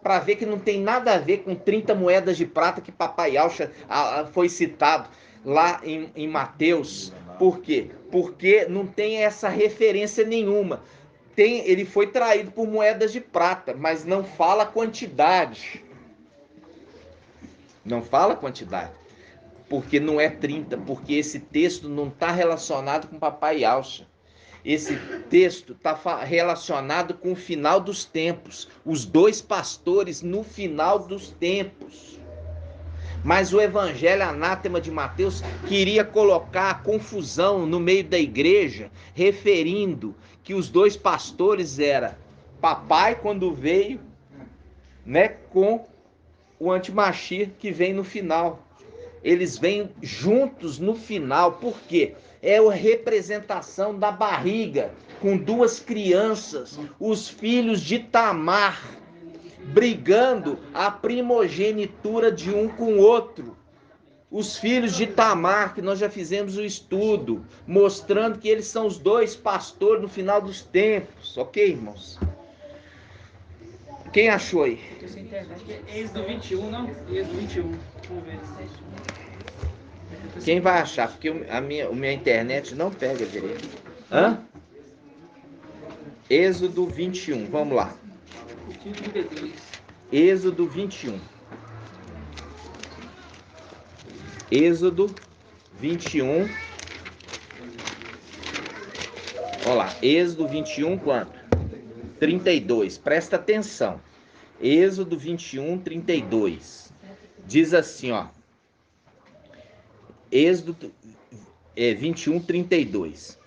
[SPEAKER 1] para ver que não tem nada a ver com 30 moedas de prata que papai Alcha foi citado lá em Mateus. Por quê? Porque não tem essa referência nenhuma. Ele foi traído por moedas de prata, mas não fala a quantidade. Não fala a quantidade. Porque não é 30, porque esse texto não está relacionado com papai Alcha. Esse texto está relacionado com o final dos tempos. Os 2 pastores no final dos tempos. Mas o evangelho anátema de Mateus queria colocar a confusão no meio da igreja, referindo que os 2 pastores eram papai quando veio, né, com o antimachia que vem no final. Eles vêm juntos no final, por quê? É a representação da barriga com 2 crianças, os filhos de Tamar, brigando a primogenitura de um com o outro. Os filhos de Tamar, que nós já fizemos o estudo, mostrando que eles são os 2 pastores no final dos tempos. Ok, irmãos? Quem achou aí?
[SPEAKER 3] Êxodo 21, não? Êxodo 21. Vamos ver.
[SPEAKER 1] Quem vai achar? Porque a minha internet não pega direito. Hã? Êxodo 21, vamos lá. Êxodo 21. Êxodo 21. Olha lá, Êxodo 21 quanto? 32. Presta atenção. Êxodo 21, 32. Diz assim, ó. Êxodo 21, 32.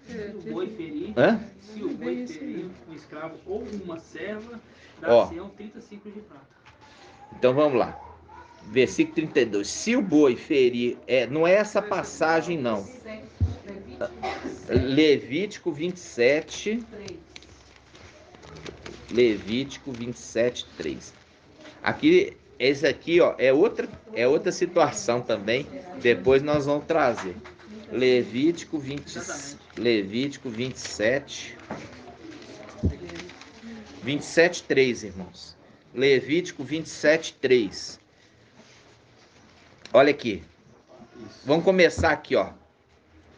[SPEAKER 3] Se o boi ferir, se o boi ferir um escravo ou uma serva, dá-se 30 ciclos de prata.
[SPEAKER 1] Então vamos lá. Versículo 32. Se o boi ferir, não é essa passagem não. Levítico 27. Levítico 27, 3. Aqui, esse aqui, ó, é outra situação também. Depois nós vamos trazer. Levítico 27, 27, 3, irmãos. Levítico 27, 3. Olha aqui. Vamos começar aqui, ó.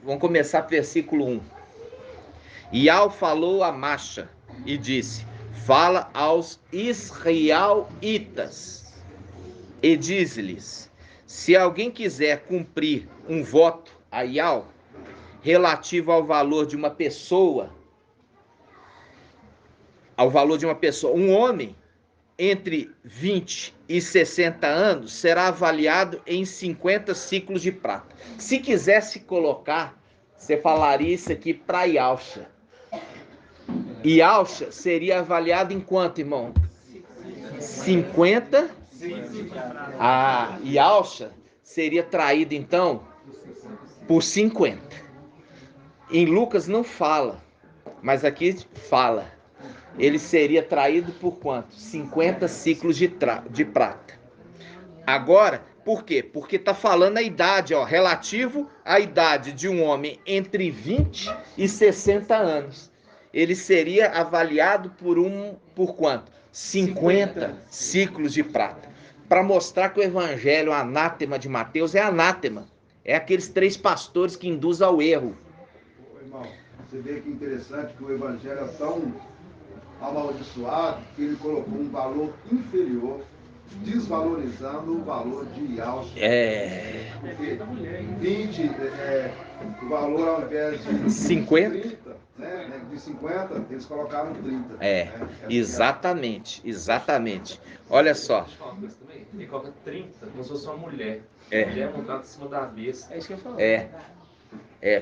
[SPEAKER 1] Vamos começar com o versículo 1. Ial falou a Macha e disse: fala aos israelitas e diz-lhes: se alguém quiser cumprir um voto a Ial relativo ao valor de uma pessoa, um homem entre 20 e 60 anos será avaliado em 50 ciclos de prata. Se quisesse colocar, você falaria isso aqui para Ialcha. Ialcha seria avaliado em quanto, irmão? 50. E Alcha seria traído então por 50. Em Lucas não fala, mas aqui fala. Ele seria traído por quanto? 50 ciclos de prata. Agora, por quê? Porque está falando a idade, relativo à idade de um homem entre 20 e 60 anos. Ele seria avaliado por quanto? 50 ciclos de prata. Para mostrar que o evangelho anátema de Mateus é anátema. É aqueles 3 pastores que induzem ao erro.
[SPEAKER 5] Irmão, você vê que interessante que o evangelho é tão amaldiçoado que ele colocou um valor inferior, desvalorizando o valor de Yalcha. Porque 20, o valor ao invés de
[SPEAKER 1] 50,
[SPEAKER 5] 30, né? De 50, eles colocaram 30.
[SPEAKER 1] Exatamente. Olha só.
[SPEAKER 6] Ele coloca 30 como se fosse uma mulher. Mulher é montada em cima da besta.
[SPEAKER 3] É isso que eu falo.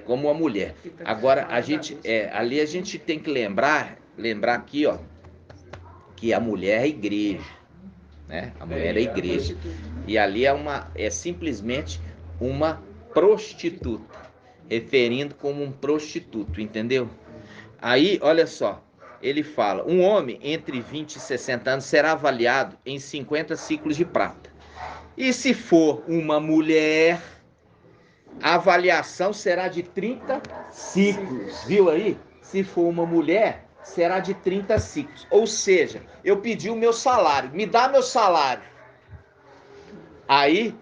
[SPEAKER 1] Como uma mulher. Agora, ali a gente tem que lembrar aqui, que a mulher é a igreja, né? A mulher é a igreja. E ali é simplesmente uma prostituta, referindo como um prostituto, entendeu? Aí, olha só, ele fala, um homem entre 20 e 60 anos será avaliado em 50 ciclos de prata. E se for uma mulher, a avaliação será de 30 ciclos, viu aí? Se for uma mulher, será de 30 ciclos. Ou seja, eu pedi o meu salário, me dá meu salário. Aí,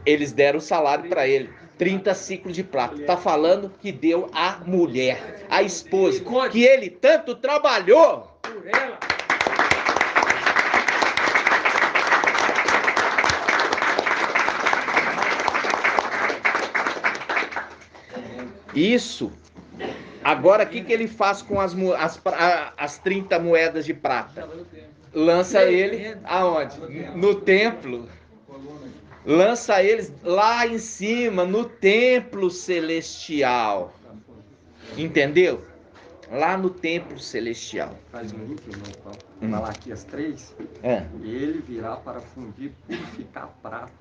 [SPEAKER 1] eles deram o salário para ele, 30 ciclos de prata. Está falando que deu a mulher, a esposa, que ele tanto trabalhou
[SPEAKER 3] por ela.
[SPEAKER 1] Isso. Agora, o que ele faz com as 30 moedas de prata? Lança ele aonde? No templo. Lança eles lá em cima, no templo celestial. Entendeu? Lá no templo celestial.
[SPEAKER 7] Faz um link, irmão, Malaquias 3. Ele virá para fundir, purificar a prata.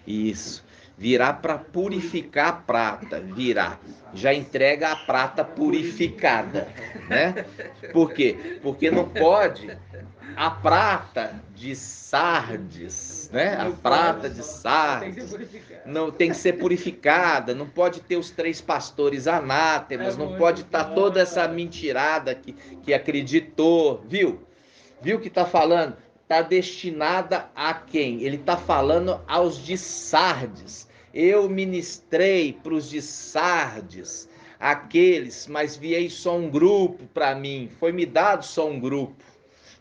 [SPEAKER 1] Isso. Virá para purificar a prata. Virá. Já entrega a prata purificada, né? Por quê? Porque não pode a prata de Sardes, né? A prata de Sardes não tem que ser purificada, não pode ter os 3 pastores anátemas, não pode estar toda essa mentirada que acreditou, viu? Viu que está falando? Está destinada a quem? Ele está falando aos de Sardes. Eu ministrei para os de Sardes, aqueles, mas viei só um grupo para mim, foi-me dado só um grupo.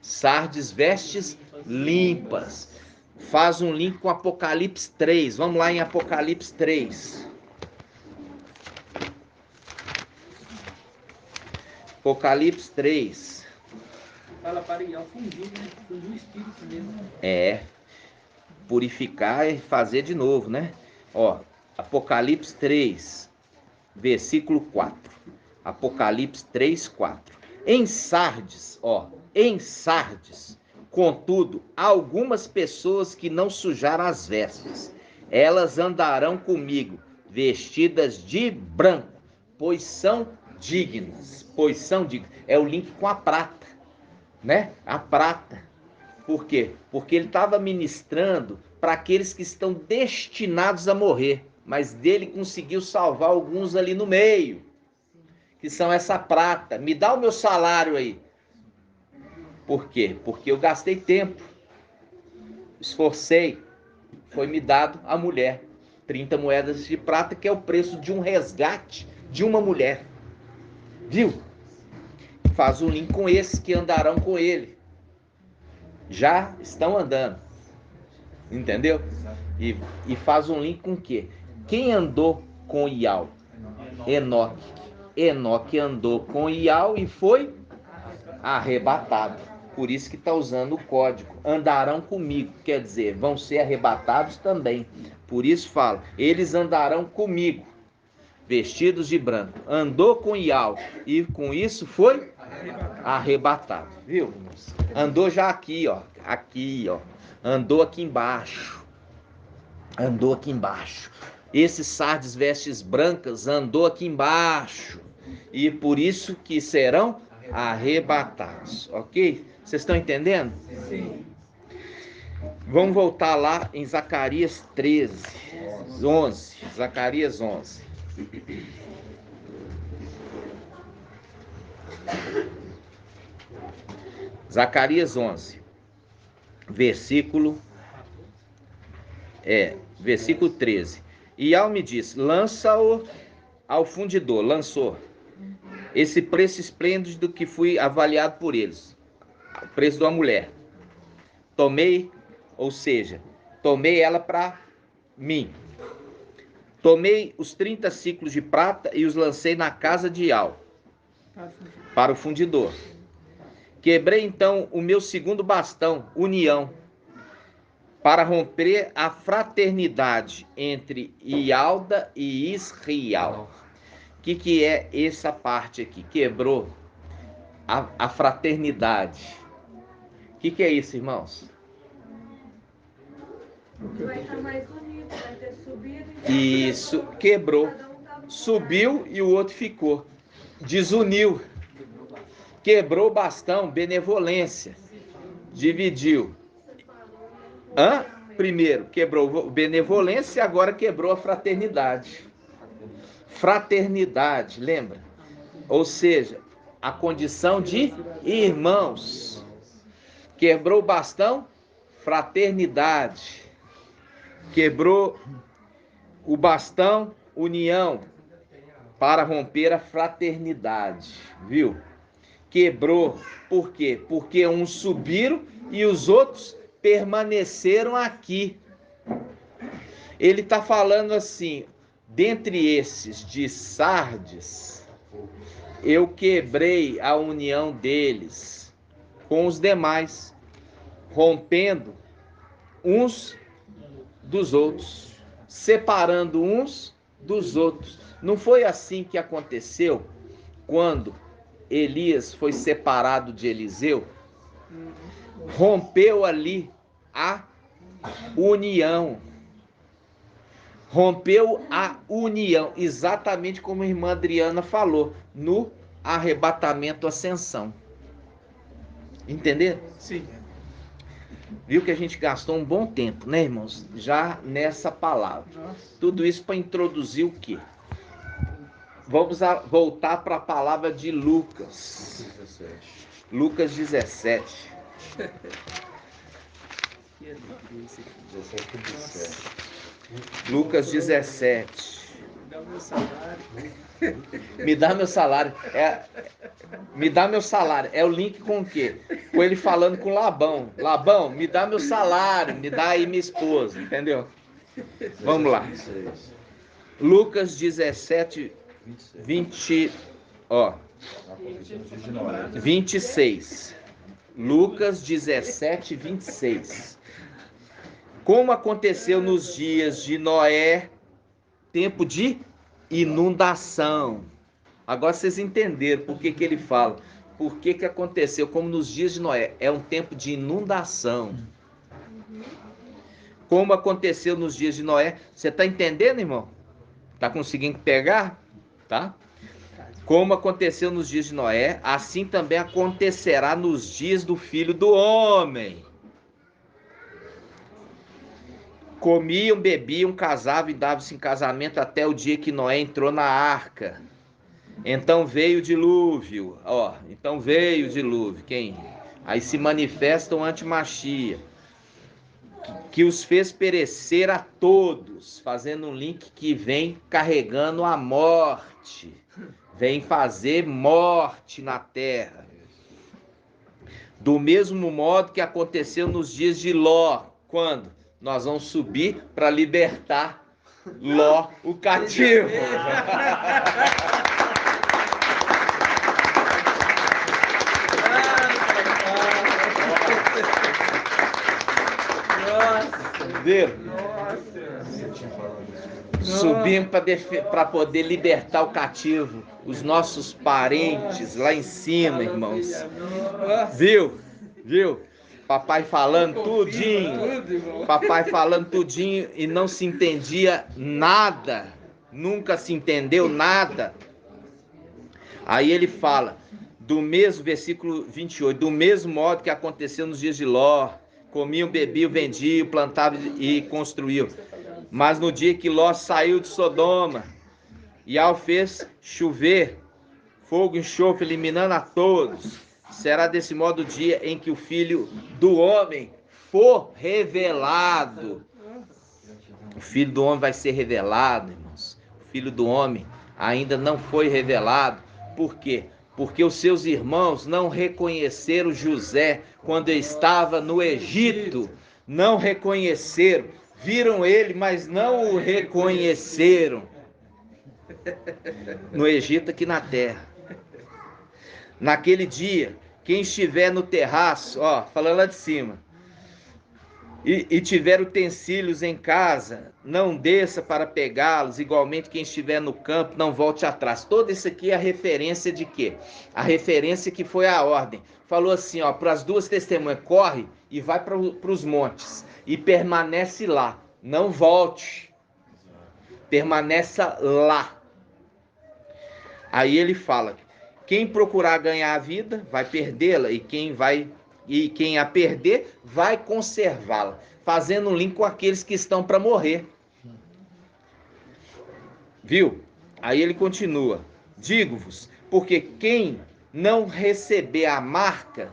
[SPEAKER 1] Sardes, vestes limpas. Faz um link com Apocalipse 3. Vamos lá em Apocalipse 3. Apocalipse 3.
[SPEAKER 3] Fala para ir ao fundir, né? Fundir o espírito mesmo.
[SPEAKER 1] Purificar e fazer de novo, né? Apocalipse 3, versículo 4. Apocalipse 3, 4. Em Sardes, contudo, há algumas pessoas que não sujaram as vestes. Elas andarão comigo, vestidas de branco, pois são dignas. É o link com a prata, né? A prata. Por quê? Porque ele estava ministrando para aqueles que estão destinados a morrer, mas dele conseguiu salvar alguns ali no meio, que são essa prata. Me dá o meu salário aí. Por quê? Porque eu gastei tempo, esforcei, foi me dado a mulher. 30 moedas de prata, que é o preço de um resgate de uma mulher. Viu? Faz um link com esses que andarão com ele. Já estão andando. Entendeu? E faz um link com o quê? Quem andou com Ial? Enoque. Enoque andou com Ial e foi arrebatado. Por isso que está usando o código. Andarão comigo. Quer dizer, vão ser arrebatados também. Por isso fala, eles andarão comigo, vestidos de branco. Andou com Ial e com isso foi Arrebatado, viu? Andou já aqui, ó. Aqui, ó. Andou aqui embaixo. Andou aqui embaixo. Esse Sardes vestes brancas andou aqui embaixo. E por isso que serão arrebatados. Ok? Vocês estão entendendo?
[SPEAKER 3] Sim.
[SPEAKER 1] Vamos voltar lá em Zacarias 11. Zacarias 11. Zacarias 11. Versículo 13. E Al me disse: lança-o ao fundidor. Lançou. Esse preço esplêndido que fui avaliado por eles. O preço de uma mulher. Tomei, ou seja, tomei ela para mim. Tomei os 30 ciclos de prata e os lancei na casa de Al, para o fundidor. Quebrei então o meu segundo bastão, união, para romper a fraternidade entre Ialda e Israel. O que é essa parte aqui? Quebrou a fraternidade. O que é isso, irmãos?
[SPEAKER 2] Vai estar mais unido, vai ter subido.
[SPEAKER 1] Isso, quebrou. Subiu e o outro ficou. Desuniu. Quebrou o bastão, benevolência. Dividiu. Primeiro quebrou benevolência e agora quebrou a fraternidade. Fraternidade, lembra? Ou seja, a condição de irmãos. Quebrou o bastão, fraternidade. Quebrou o bastão, união, para romper a fraternidade, viu? Quebrou, por quê? Porque uns subiram e os outros permaneceram aqui. Ele está falando assim, dentre esses de Sardes, eu quebrei a união deles com os demais, rompendo uns dos outros, separando uns dos outros. Não foi assim que aconteceu quando Elias foi separado de Eliseu? Rompeu ali a união. Rompeu a união, exatamente como a irmã Adriana falou, no arrebatamento ascensão. Entenderam?
[SPEAKER 3] Sim.
[SPEAKER 1] Viu que a gente gastou um bom tempo, né, irmãos? Já nessa palavra. Tudo isso para introduzir o quê? Vamos voltar para a palavra de Lucas. Lucas 17. Lucas 17. Me dá meu salário. Me dá meu salário. É o link com o quê? Com ele falando com Labão. Labão, me dá meu salário. Me dá aí minha esposa. Entendeu? Vamos lá. Lucas 17, 26. Lucas 17, 26. Como aconteceu nos dias de Noé, tempo de inundação. Agora vocês entenderam por que ele fala. Por que aconteceu? Como nos dias de Noé. É um tempo de inundação. Como aconteceu nos dias de Noé. Você está entendendo, irmão? Está conseguindo pegar? Tá? Como aconteceu nos dias de Noé, assim também acontecerá nos dias do Filho do Homem. Comiam, bebiam, casavam e davam-se em casamento até o dia que Noé entrou na arca. Então veio o dilúvio. Então veio o dilúvio. Quem? Aí se manifesta o antimachia, que os fez perecer a todos, fazendo um link que vem carregando a morte. Vem fazer morte na terra. Do mesmo modo que aconteceu nos dias de Ló. Quando? Nós vamos subir para libertar Ló, o cativo. Entenderam? Subimos para poder libertar o cativo, os nossos parentes lá em cima, irmãos. Viu? Papai falando tudinho. Papai falando tudinho e não se entendia nada. Nunca se entendeu nada. Aí ele fala, do mesmo, versículo 28, do mesmo modo que aconteceu nos dias de Ló, comiam, bebiam, vendiam, plantavam e construíam. Mas no dia que Ló saiu de Sodoma, e ao fez chover fogo e enxofre, eliminando a todos, será desse modo o dia em que o Filho do Homem for revelado. O Filho do Homem vai ser revelado, irmãos. O Filho do Homem ainda não foi revelado. Por quê? Porque os seus irmãos não reconheceram José quando estava no Egito. Não reconheceram. Viram ele, mas não o reconheceram. No Egito, aqui na terra. Naquele dia, quem estiver no terraço, ó, falando lá de cima, e tiver utensílios em casa, não desça para pegá-los. Igualmente, quem estiver no campo, não volte atrás. Todo isso aqui é a referência de quê? A referência que foi a ordem. Falou assim, ó, para as duas testemunhas, corre e vai para os montes e permanece lá. Não volte. Permaneça lá. Aí ele fala, quem procurar ganhar a vida, vai perdê-la, e quem a perder, vai conservá-la. Fazendo um link com aqueles que estão para morrer. Viu? Aí ele continua. Digo-vos, porque quem não receber a marca,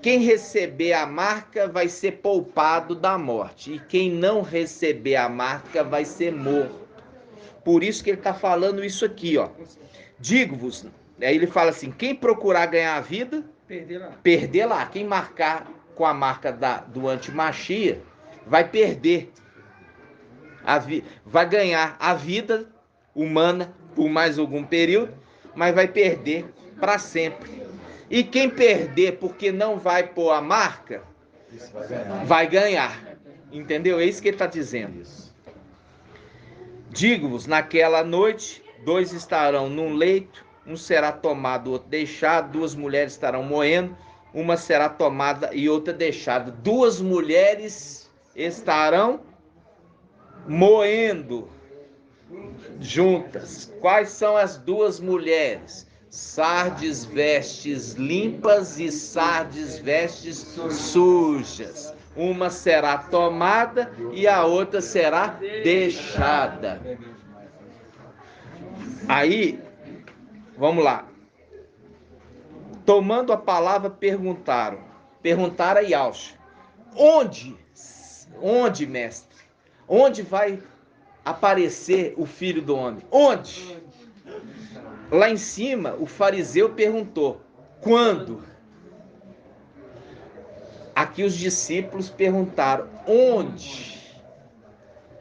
[SPEAKER 1] quem receber a marca vai ser poupado da morte. E quem não receber a marca vai ser morto. Por isso que ele está falando isso aqui, ó. Digo-vos, aí ele fala assim, quem procurar ganhar a vida, perder lá. Quem marcar com a marca do antimachia, vai perder. Vai ganhar a vida humana por mais algum período, mas vai perder para sempre. E quem perder porque não vai pôr a marca, vai ganhar. Entendeu? É isso que ele está dizendo. Digo-vos, naquela noite, 2 estarão num leito, um será tomado, o outro deixado, 2 mulheres estarão moendo, uma será tomada e outra deixada. 2 mulheres estarão moendo juntas. Quais são as 2 mulheres? Sardes vestes limpas e sardes vestes sujas. Uma será tomada e a outra será deixada. Aí, vamos lá. Tomando a palavra, perguntaram a Yaush, onde, mestre? Onde vai aparecer o Filho do Homem? Onde? Lá em cima, o fariseu perguntou, quando? Aqui os discípulos perguntaram, onde?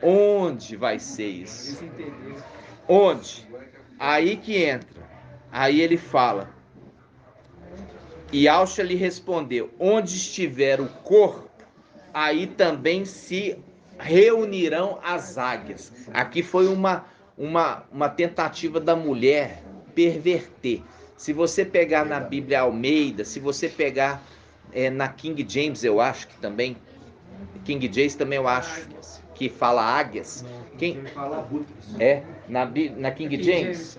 [SPEAKER 1] Onde vai ser isso? Onde? Aí que entra. Aí ele fala. E Yaush lhe respondeu, onde estiver o corpo, aí também se reunirão as águias. Aqui foi uma tentativa da mulher perverter. Se você pegar na Bíblia Almeida, se você pegar na King James, eu acho que também, King James também eu acho que fala águias. Quem fala abutres. Na King James?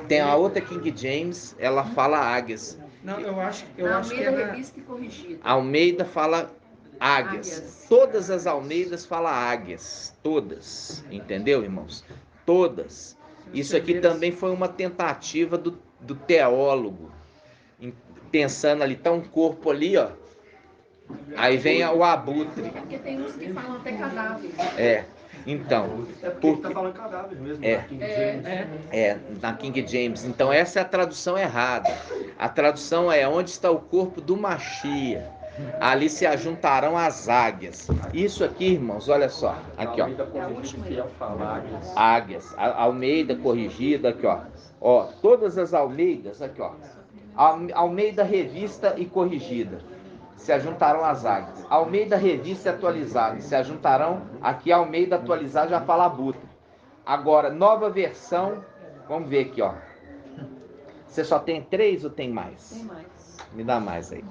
[SPEAKER 1] Tem a outra King James, ela fala águias.
[SPEAKER 2] Não, eu acho que é na Revista e Corrigida.
[SPEAKER 1] Almeida fala águias. Todas as Almeidas falam águias. Todas. Entendeu, irmãos? Todas. Isso aqui também foi uma tentativa do teólogo. Pensando ali, tá um corpo ali, ó. Aí vem o abutre.
[SPEAKER 2] Porque tem uns que falam até cadáver.
[SPEAKER 1] Então.
[SPEAKER 3] Porque tá falando cadáver mesmo, na King James.
[SPEAKER 1] Na King James. Então essa é a tradução errada. A tradução é onde está o corpo do Machia. Ali se ajuntarão as águias. Isso aqui, irmãos, olha só. Aqui, ó. Águias. A Almeida corrigida, aqui, ó. Ó, todas as Almeidas, aqui, ó. Almeida revista e corrigida. se ajuntarão as águias. Almeida Revista Atualizada, se ajuntarão. Aqui Almeida Atualizada já fala abutre. Agora, nova versão, vamos ver aqui, ó. Você só tem 3 ou tem mais?
[SPEAKER 2] Tem mais.
[SPEAKER 1] Me dá mais aí.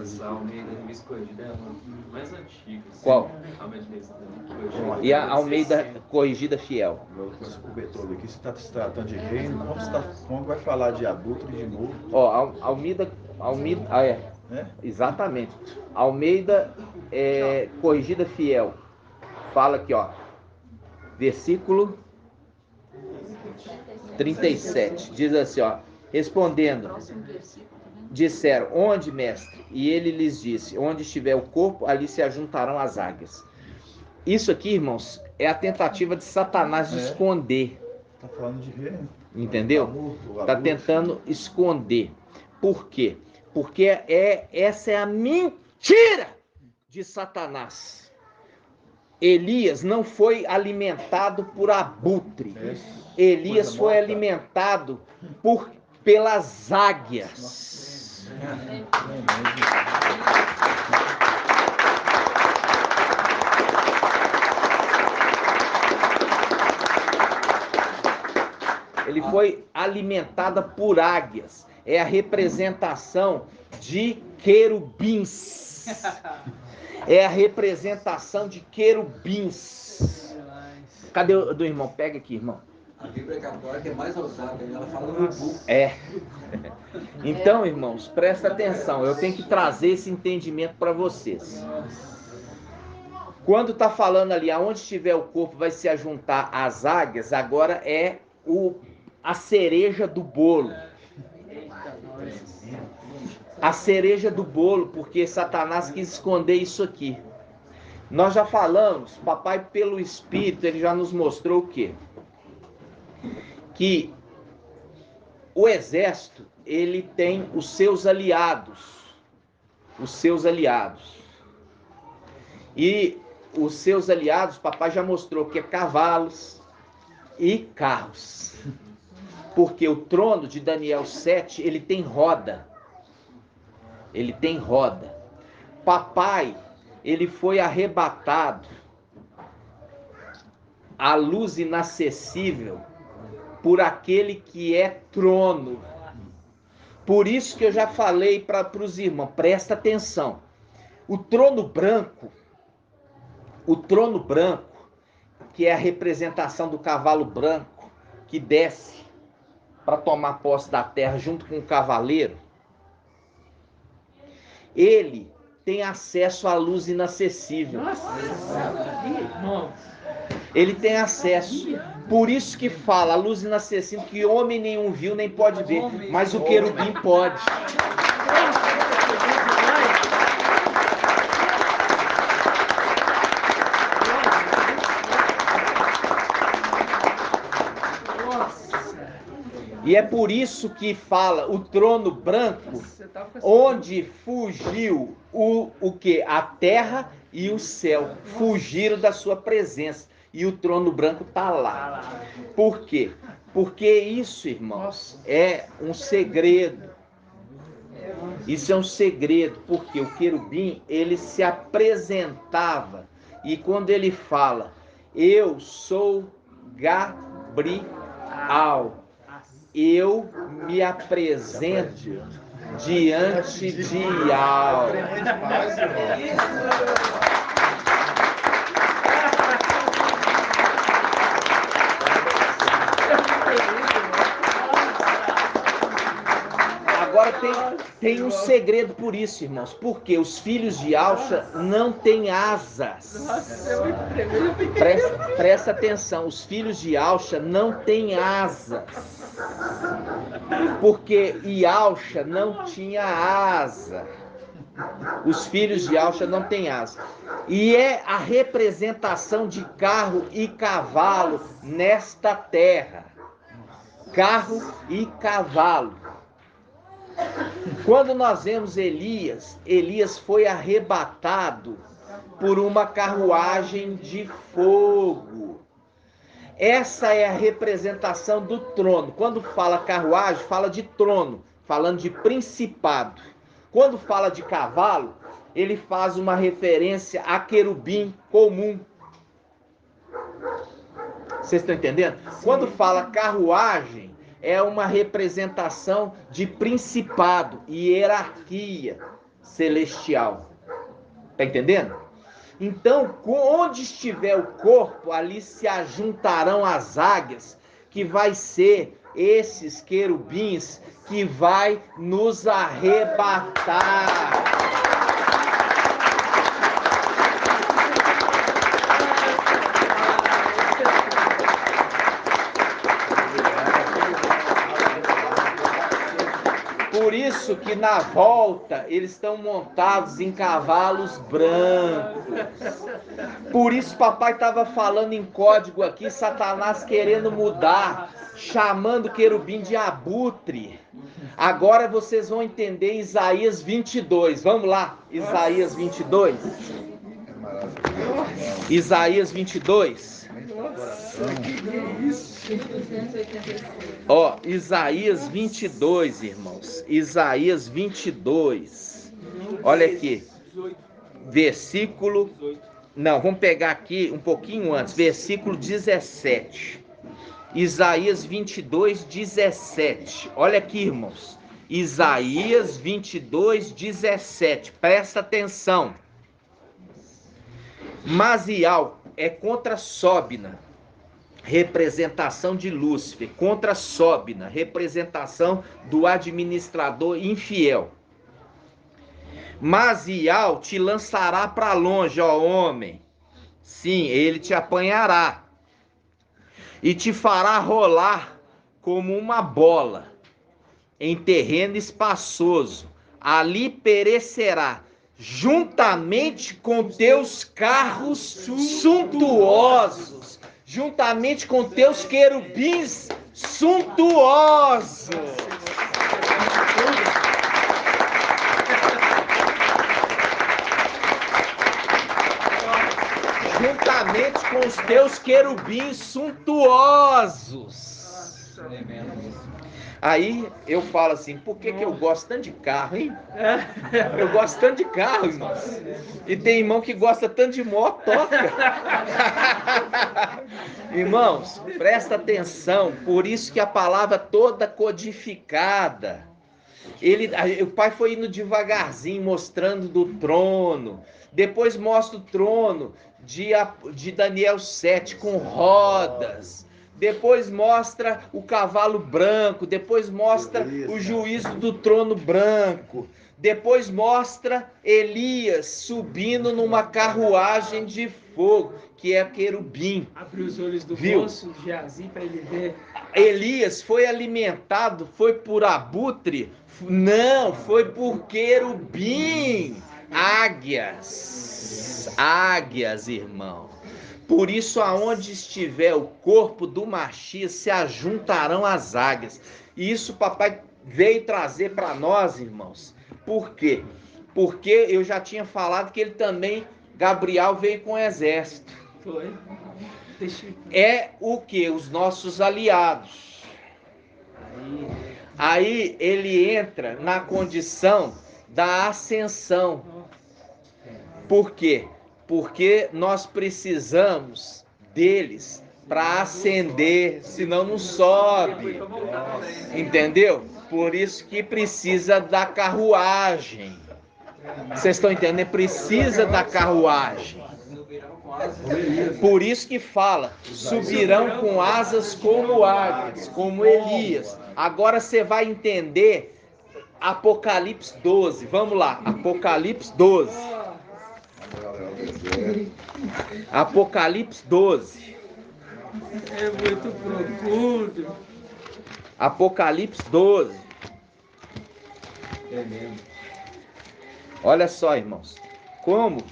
[SPEAKER 6] Essa Almeida Revista Corrigida é a mais antiga.
[SPEAKER 1] Qual?
[SPEAKER 6] Almeida Revista Corrigida.
[SPEAKER 1] E a Almeida Corrigida Fiel.
[SPEAKER 8] O Beethoven aqui, você está se tratando de reino, como vai falar de abutre de novo?
[SPEAKER 1] Ó, Almeida, exatamente. Almeida Corrigida Fiel. Fala aqui, ó. Versículo 37. Diz assim, ó. Respondendo, disseram, onde, mestre? E ele lhes disse, onde estiver o corpo, ali se ajuntarão as águias. Isso aqui, irmãos, é a tentativa de Satanás de esconder.
[SPEAKER 8] Está falando de reino.
[SPEAKER 1] Entendeu? Está tentando esconder. Por quê? Porque essa é a mentira de Satanás. Elias não foi alimentado por abutre. Elias foi alimentado pelas águias. Ele foi alimentada por águias. É a representação de querubins. É a representação de querubins. Cadê o do irmão? Pega aqui, irmão.
[SPEAKER 4] A Bíblia Católica é mais ousada, ela fala no buco.
[SPEAKER 1] Então, irmãos, presta atenção. Eu tenho que trazer esse entendimento para vocês. Quando está falando ali, aonde estiver o corpo vai se ajuntar as águias, agora é a cereja do bolo. A cereja do bolo, porque Satanás quis esconder isso aqui. Nós já falamos, papai pelo Espírito, ele já nos mostrou o quê? Que o exército, ele tem os seus aliados. Os seus aliados. E os seus aliados, papai já mostrou que é cavalos e carros. Porque o trono de Daniel 7, ele tem roda. Ele tem roda. Papai, ele foi arrebatado à luz inacessível por aquele que é trono. Por isso que eu já falei para os irmãos, presta atenção. O trono branco, que é a representação do cavalo branco, que desce para tomar posse da terra junto com o cavaleiro, ele tem acesso à luz inacessível. Ele tem acesso. Por isso que fala, a luz inacessível, que homem nenhum viu, nem pode ver, mas o querubim pode. E é por isso que fala o trono branco, onde fugiu o quê? A terra e o céu fugiram da sua presença. E o trono branco está lá. Por quê? Porque isso, irmãos, é um segredo. Isso é um segredo, porque o querubim, ele se apresentava. E quando ele fala, eu sou Gabriel, eu me apresento diante de algo. Agora tem um segredo por isso, irmãos. Porque os filhos de Alcha não têm asas. Presta atenção, os filhos de Alcha não têm asas. Porque Ialcha não tinha asa. Os filhos de Alcha não têm asa. E é a representação de carro e cavalo nesta terra. Carro e cavalo. Quando nós vemos Elias foi arrebatado por uma carruagem de fogo. Essa é a representação do trono. Quando fala carruagem, fala de trono, falando de principado. Quando fala de cavalo, ele faz uma referência a querubim comum. Vocês estão entendendo? Quando fala carruagem, é uma representação de principado e hierarquia celestial. Está entendendo? Então, onde estiver o corpo, ali se ajuntarão as águias, que vai ser esses querubins que vai nos arrebatar. Por isso que na volta eles estão montados em cavalos brancos. Por isso papai estava falando em código aqui, Satanás querendo mudar, chamando o querubim de abutre. Agora vocês vão entender Isaías 22. Vamos lá, Isaías 22. Isaías 22. Ó, Isaías 22, irmãos. Isaías 22. Olha aqui. Versículo... Não, vamos pegar aqui um pouquinho antes. Versículo 17. Isaías 22, 17. Olha aqui, irmãos. Isaías 22, 17. Presta atenção. Mazial é contra Sóbina, representação de Lúcifer. Contra Sóbina, representação do administrador infiel. Mazial te lançará para longe, ó homem. Sim, ele te apanhará. E te fará rolar como uma bola em terreno espaçoso. Ali perecerá, juntamente com teus carros suntuosos, juntamente com teus querubins suntuosos. Juntamente com os teus querubins suntuosos. Aí eu falo assim, por que eu gosto tanto de carro, hein? Eu gosto tanto de carro, irmãos. E tem irmão que gosta tanto de motoca. Irmãos, presta atenção, por isso que a palavra toda codificada. O pai foi indo devagarzinho, mostrando do trono. Depois mostra o trono de Daniel 7 com rodas. Depois mostra o cavalo branco. Depois mostra o juízo do trono branco. Depois mostra Elias subindo numa carruagem de fogo, que é querubim.
[SPEAKER 3] Abriu os olhos do moço, Geazi, para ele ver.
[SPEAKER 1] Elias foi alimentado, foi por abutre? Não, foi por querubim. Águias, irmão. Por isso, aonde estiver o corpo do Machis, se ajuntarão as águias. E isso papai veio trazer para nós, irmãos. Por quê? Porque eu já tinha falado que ele também, Gabriel, veio com o exército.
[SPEAKER 3] Foi.
[SPEAKER 1] É o que? Os nossos aliados. Aí ele entra na condição da ascensão. Por quê? Porque nós precisamos deles para ascender, senão não sobe. Entendeu? Por isso que precisa da carruagem. Vocês estão entendendo? Precisa da carruagem. Por isso que fala, subirão com asas como águias, como Elias. Agora você vai entender Apocalipse 12. Vamos lá, Apocalipse 12. Apocalipse 12.
[SPEAKER 3] É muito profundo.
[SPEAKER 1] Apocalipse 12. Olha só, irmãos. Como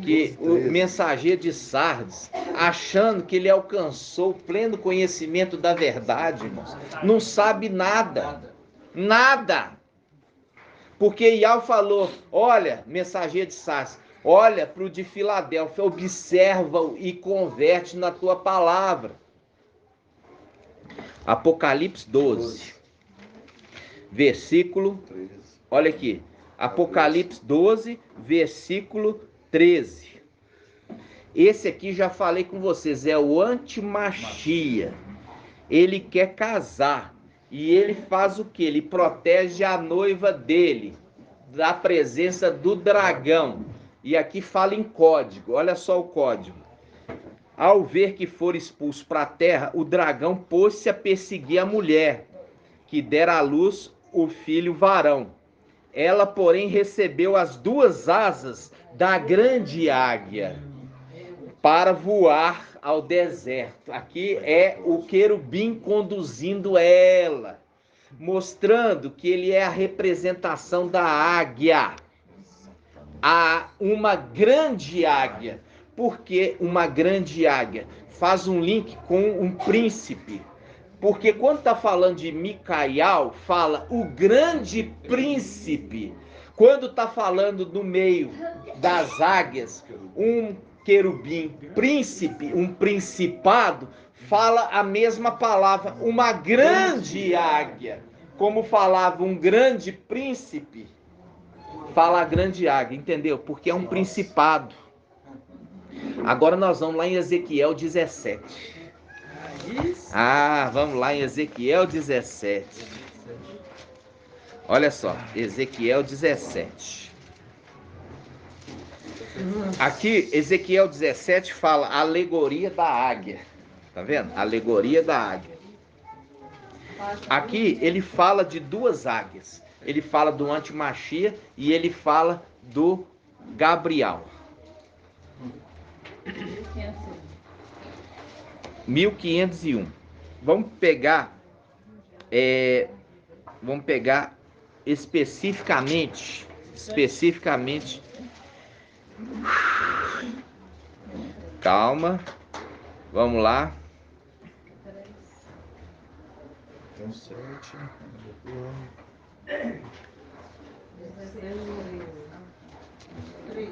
[SPEAKER 1] que o mensageiro de Sardes, achando que ele alcançou o pleno conhecimento da verdade, irmãos, não sabe nada. Nada. Porque Iau falou, olha, mensageiro de Sardes, olha para o de Filadélfia, observa-o e converte na tua palavra. Apocalipse 12. Versículo, olha aqui. Apocalipse 12, versículo 13. Esse aqui já falei com vocês, é o antimachia. Ele quer casar. E ele faz o quê? Ele protege a noiva dele da presença do dragão. E aqui fala em código. Olha só o código. Ao ver que for expulso para a terra, o dragão pôs-se a perseguir a mulher, que dera à luz o filho varão. Ela, porém, recebeu as duas asas da grande águia para voar ao deserto. Aqui é o querubim conduzindo ela, mostrando que ele é a representação da águia. Uma grande águia. Por que uma grande águia? Faz um link com um príncipe. Porque quando está falando de Micael, fala o grande príncipe. Quando está falando no meio das águias, um querubim príncipe, um principado, fala a mesma palavra, uma grande águia. Como falava um grande príncipe, fala a grande águia, entendeu? Porque é um principado. Agora nós vamos lá em Ezequiel 17. Vamos lá em Ezequiel 17. Olha só, Ezequiel 17. Aqui, Ezequiel 17 fala a alegoria da águia. Tá vendo? Alegoria da águia. Aqui ele fala de duas águias. Ele fala do antimachia e ele fala do Gabriel. 1501. Vamos pegar especificamente. Calma. Vamos lá.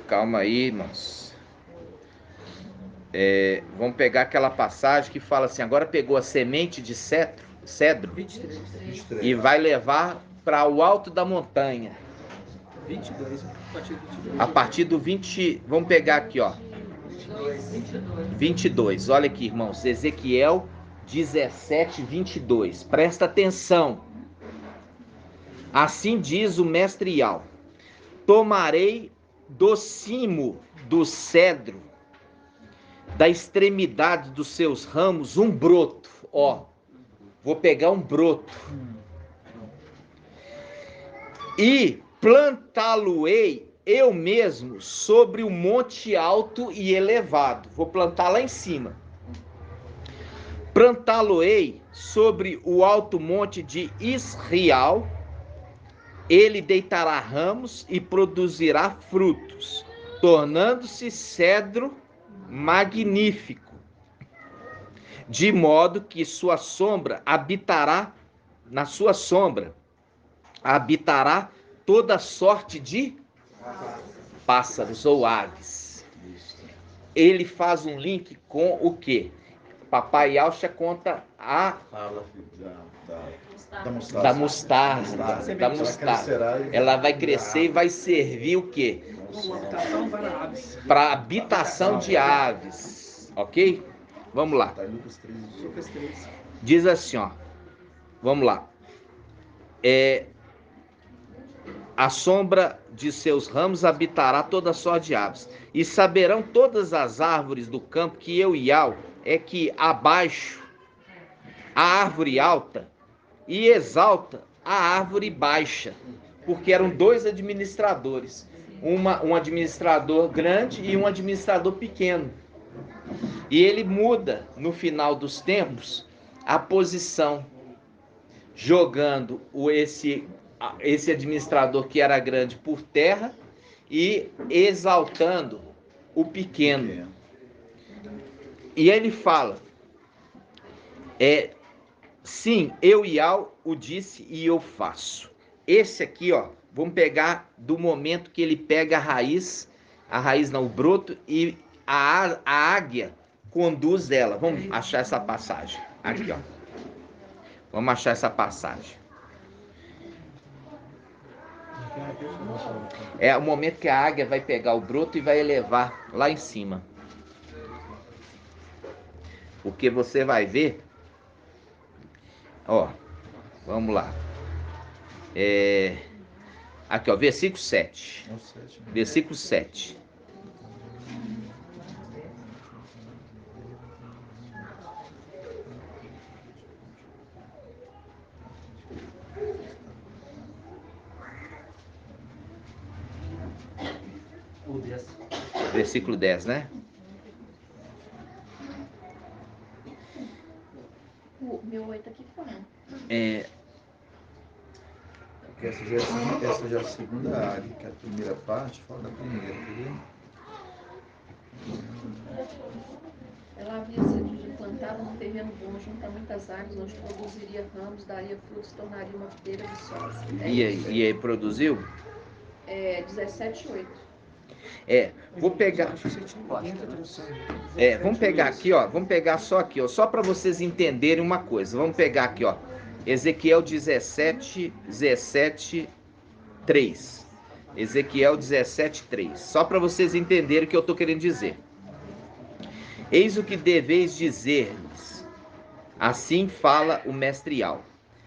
[SPEAKER 1] Calma aí, irmãos. Vamos pegar aquela passagem que fala assim: agora pegou a semente de cedro 23. E vai levar para o alto da montanha.
[SPEAKER 3] 22.
[SPEAKER 1] A partir do 20, vamos pegar aqui, ó. 22. Olha aqui, irmãos. Ezequiel 17, 22. Presta atenção. Assim diz o mestre Ial: tomarei do cimo do cedro, da extremidade dos seus ramos, um broto. Ó, vou pegar um broto. E plantá-lo-ei eu mesmo sobre o monte alto e elevado. Vou plantar lá em cima. Plantá-lo-ei sobre o alto monte de Israel. Ele deitará ramos e produzirá frutos, tornando-se cedro magnífico, de modo que sua sombra habitará, na sua sombra habitará toda sorte de pássaros ou aves. Ele faz um link com o quê? Papai Alcha conta da mostarda. Ela vai crescer e vai servir o quê? Para habitação de aves. Ok? Vamos lá. Diz assim, ó. Vamos lá. A sombra de seus ramos habitará toda sorte de aves. E saberão todas as árvores do campo que eu, Ial, é que abaixo a árvore alta e exalta a árvore baixa. Porque eram dois administradores. Um administrador grande e um administrador pequeno. E ele muda, no final dos tempos, a posição, jogando esse administrador que era grande por terra e exaltando o pequeno. E ele fala, sim, eu, Ial, o disse e eu faço. Esse aqui, ó, vamos pegar do momento que ele pega o broto, e a águia conduz ela. Vamos achar essa passagem. Aqui, ó. Vamos achar essa passagem. É o momento que a águia vai pegar o broto e vai elevar lá em cima. Porque você vai ver, ó, vamos lá. Aqui, ó, versículo 7. Versículo 7. Versículo 10, né?
[SPEAKER 9] O meu 8 aqui fala.
[SPEAKER 8] Essa já é a segunda área, que é a primeira parte, fala da primeira, entendeu?
[SPEAKER 9] Ela havia sido plantada num terreno bom, junto a muitas árvores, onde produziria ramos, daria frutos, tornaria uma videira viçosa.
[SPEAKER 1] E aí produziu?
[SPEAKER 9] 17:8.
[SPEAKER 1] Vou pegar. Vamos pegar aqui, ó. Vamos pegar só aqui, ó. Só para vocês entenderem uma coisa. Vamos pegar aqui, ó. Ezequiel 17, 3. Ezequiel 17:3. Só para vocês entenderem o que eu estou querendo dizer. Eis o que deveis dizer-lhes. Assim fala o mestrial.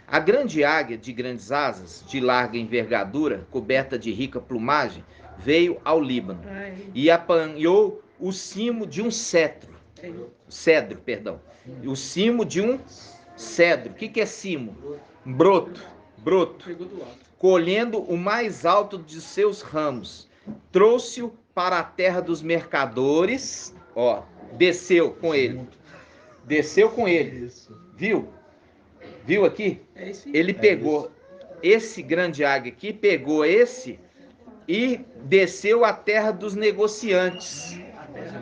[SPEAKER 1] A grande águia de grandes asas, de larga envergadura, coberta de rica plumagem, veio ao Líbano e apanhou o cimo de um cedro. O cimo de um cedro. O que é cimo? Broto. Colhendo o mais alto de seus ramos, trouxe-o para a terra dos mercadores. Ó, desceu com ele. Viu aqui? Ele pegou esse grande águia aqui, pegou esse e desceu à terra dos negociantes.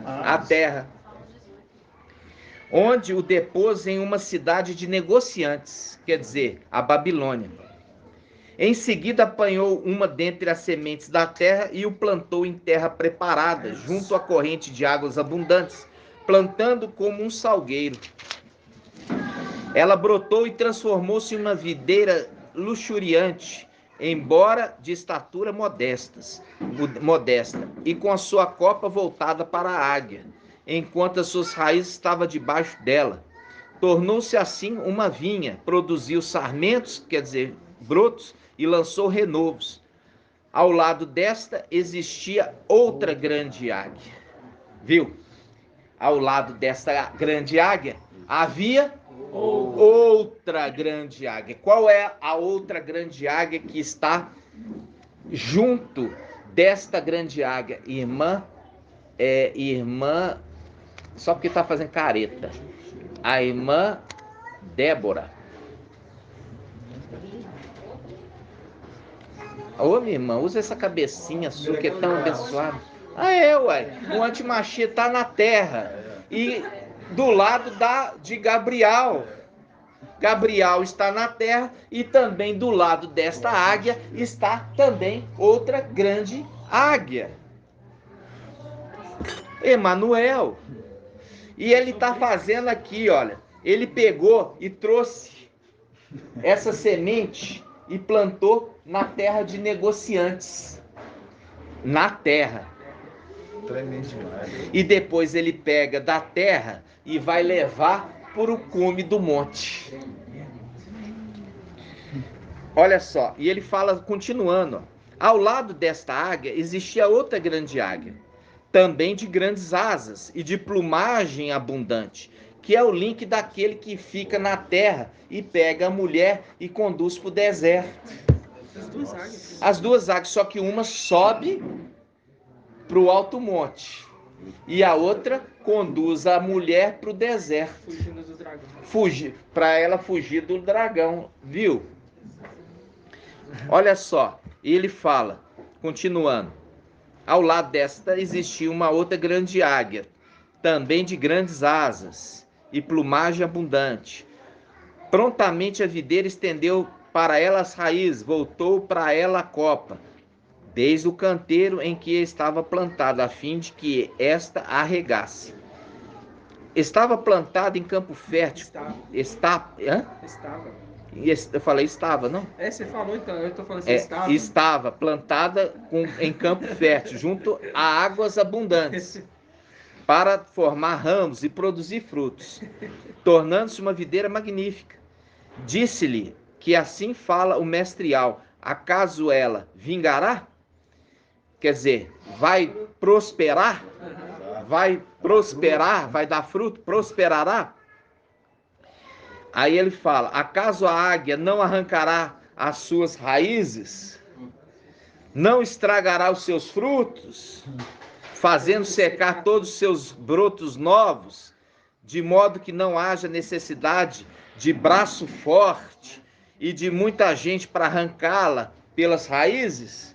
[SPEAKER 1] A terra. Onde o depôs em uma cidade de negociantes, quer dizer, a Babilônia. Em seguida apanhou uma dentre as sementes da terra e o plantou em terra preparada, junto à corrente de águas abundantes, plantando como um salgueiro. Ela brotou e transformou-se em uma videira luxuriante, embora de estatura modesta, e com a sua copa voltada para a águia, enquanto as suas raízes estavam debaixo dela. Tornou-se assim uma vinha, produziu sarmentos, quer dizer, brotos, e lançou renovos. Ao lado desta existia outra grande águia. Viu? Ao lado desta grande águia havia outra grande águia. Qual é a outra grande águia que está junto desta grande águia? Irmã, só porque está fazendo careta. A irmã Débora. Ô, minha irmã, usa essa cabecinha sua que é tão abençoada. O antimachia está na terra. E do lado de Gabriel. Gabriel está na terra e também do lado desta águia está também outra grande águia. Emanuel. E ele está fazendo aqui, olha. Ele pegou e trouxe essa semente e plantou na terra de negociantes. Na terra. E depois ele pega da terra e vai levar para o cume do monte. Olha só, e ele fala, continuando, ó, ao lado desta águia existia outra grande águia, também de grandes asas e de plumagem abundante, que é o link daquele que fica na terra e pega a mulher e conduz para o deserto. As duas águias, só que uma sobe para o alto monte e a outra conduz a mulher para o deserto.
[SPEAKER 3] Fugindo do dragão.
[SPEAKER 1] Para ela fugir do dragão, viu? Olha só, ele fala, continuando. Ao lado desta existia uma outra grande águia, também de grandes asas e plumagem abundante. Prontamente a videira estendeu para ela as raízes, voltou para ela a copa, desde o canteiro em que estava plantada, a fim de que esta a regasse. Estava plantada em campo fértil. Eu falei estava, não?
[SPEAKER 3] Você falou, então, eu estou falando assim, estava.
[SPEAKER 1] Estava plantada em campo fértil, junto a águas abundantes, para formar ramos e produzir frutos, tornando-se uma videira magnífica. Disse-lhe que assim fala o mestrial, acaso ela vingará? Quer dizer, vai prosperar? Vai prosperar? Vai dar fruto? Prosperará? Aí ele fala, acaso a águia não arrancará as suas raízes? Não estragará os seus frutos? Fazendo secar todos os seus brotos novos? De modo que não haja necessidade de braço forte e de muita gente para arrancá-la pelas raízes?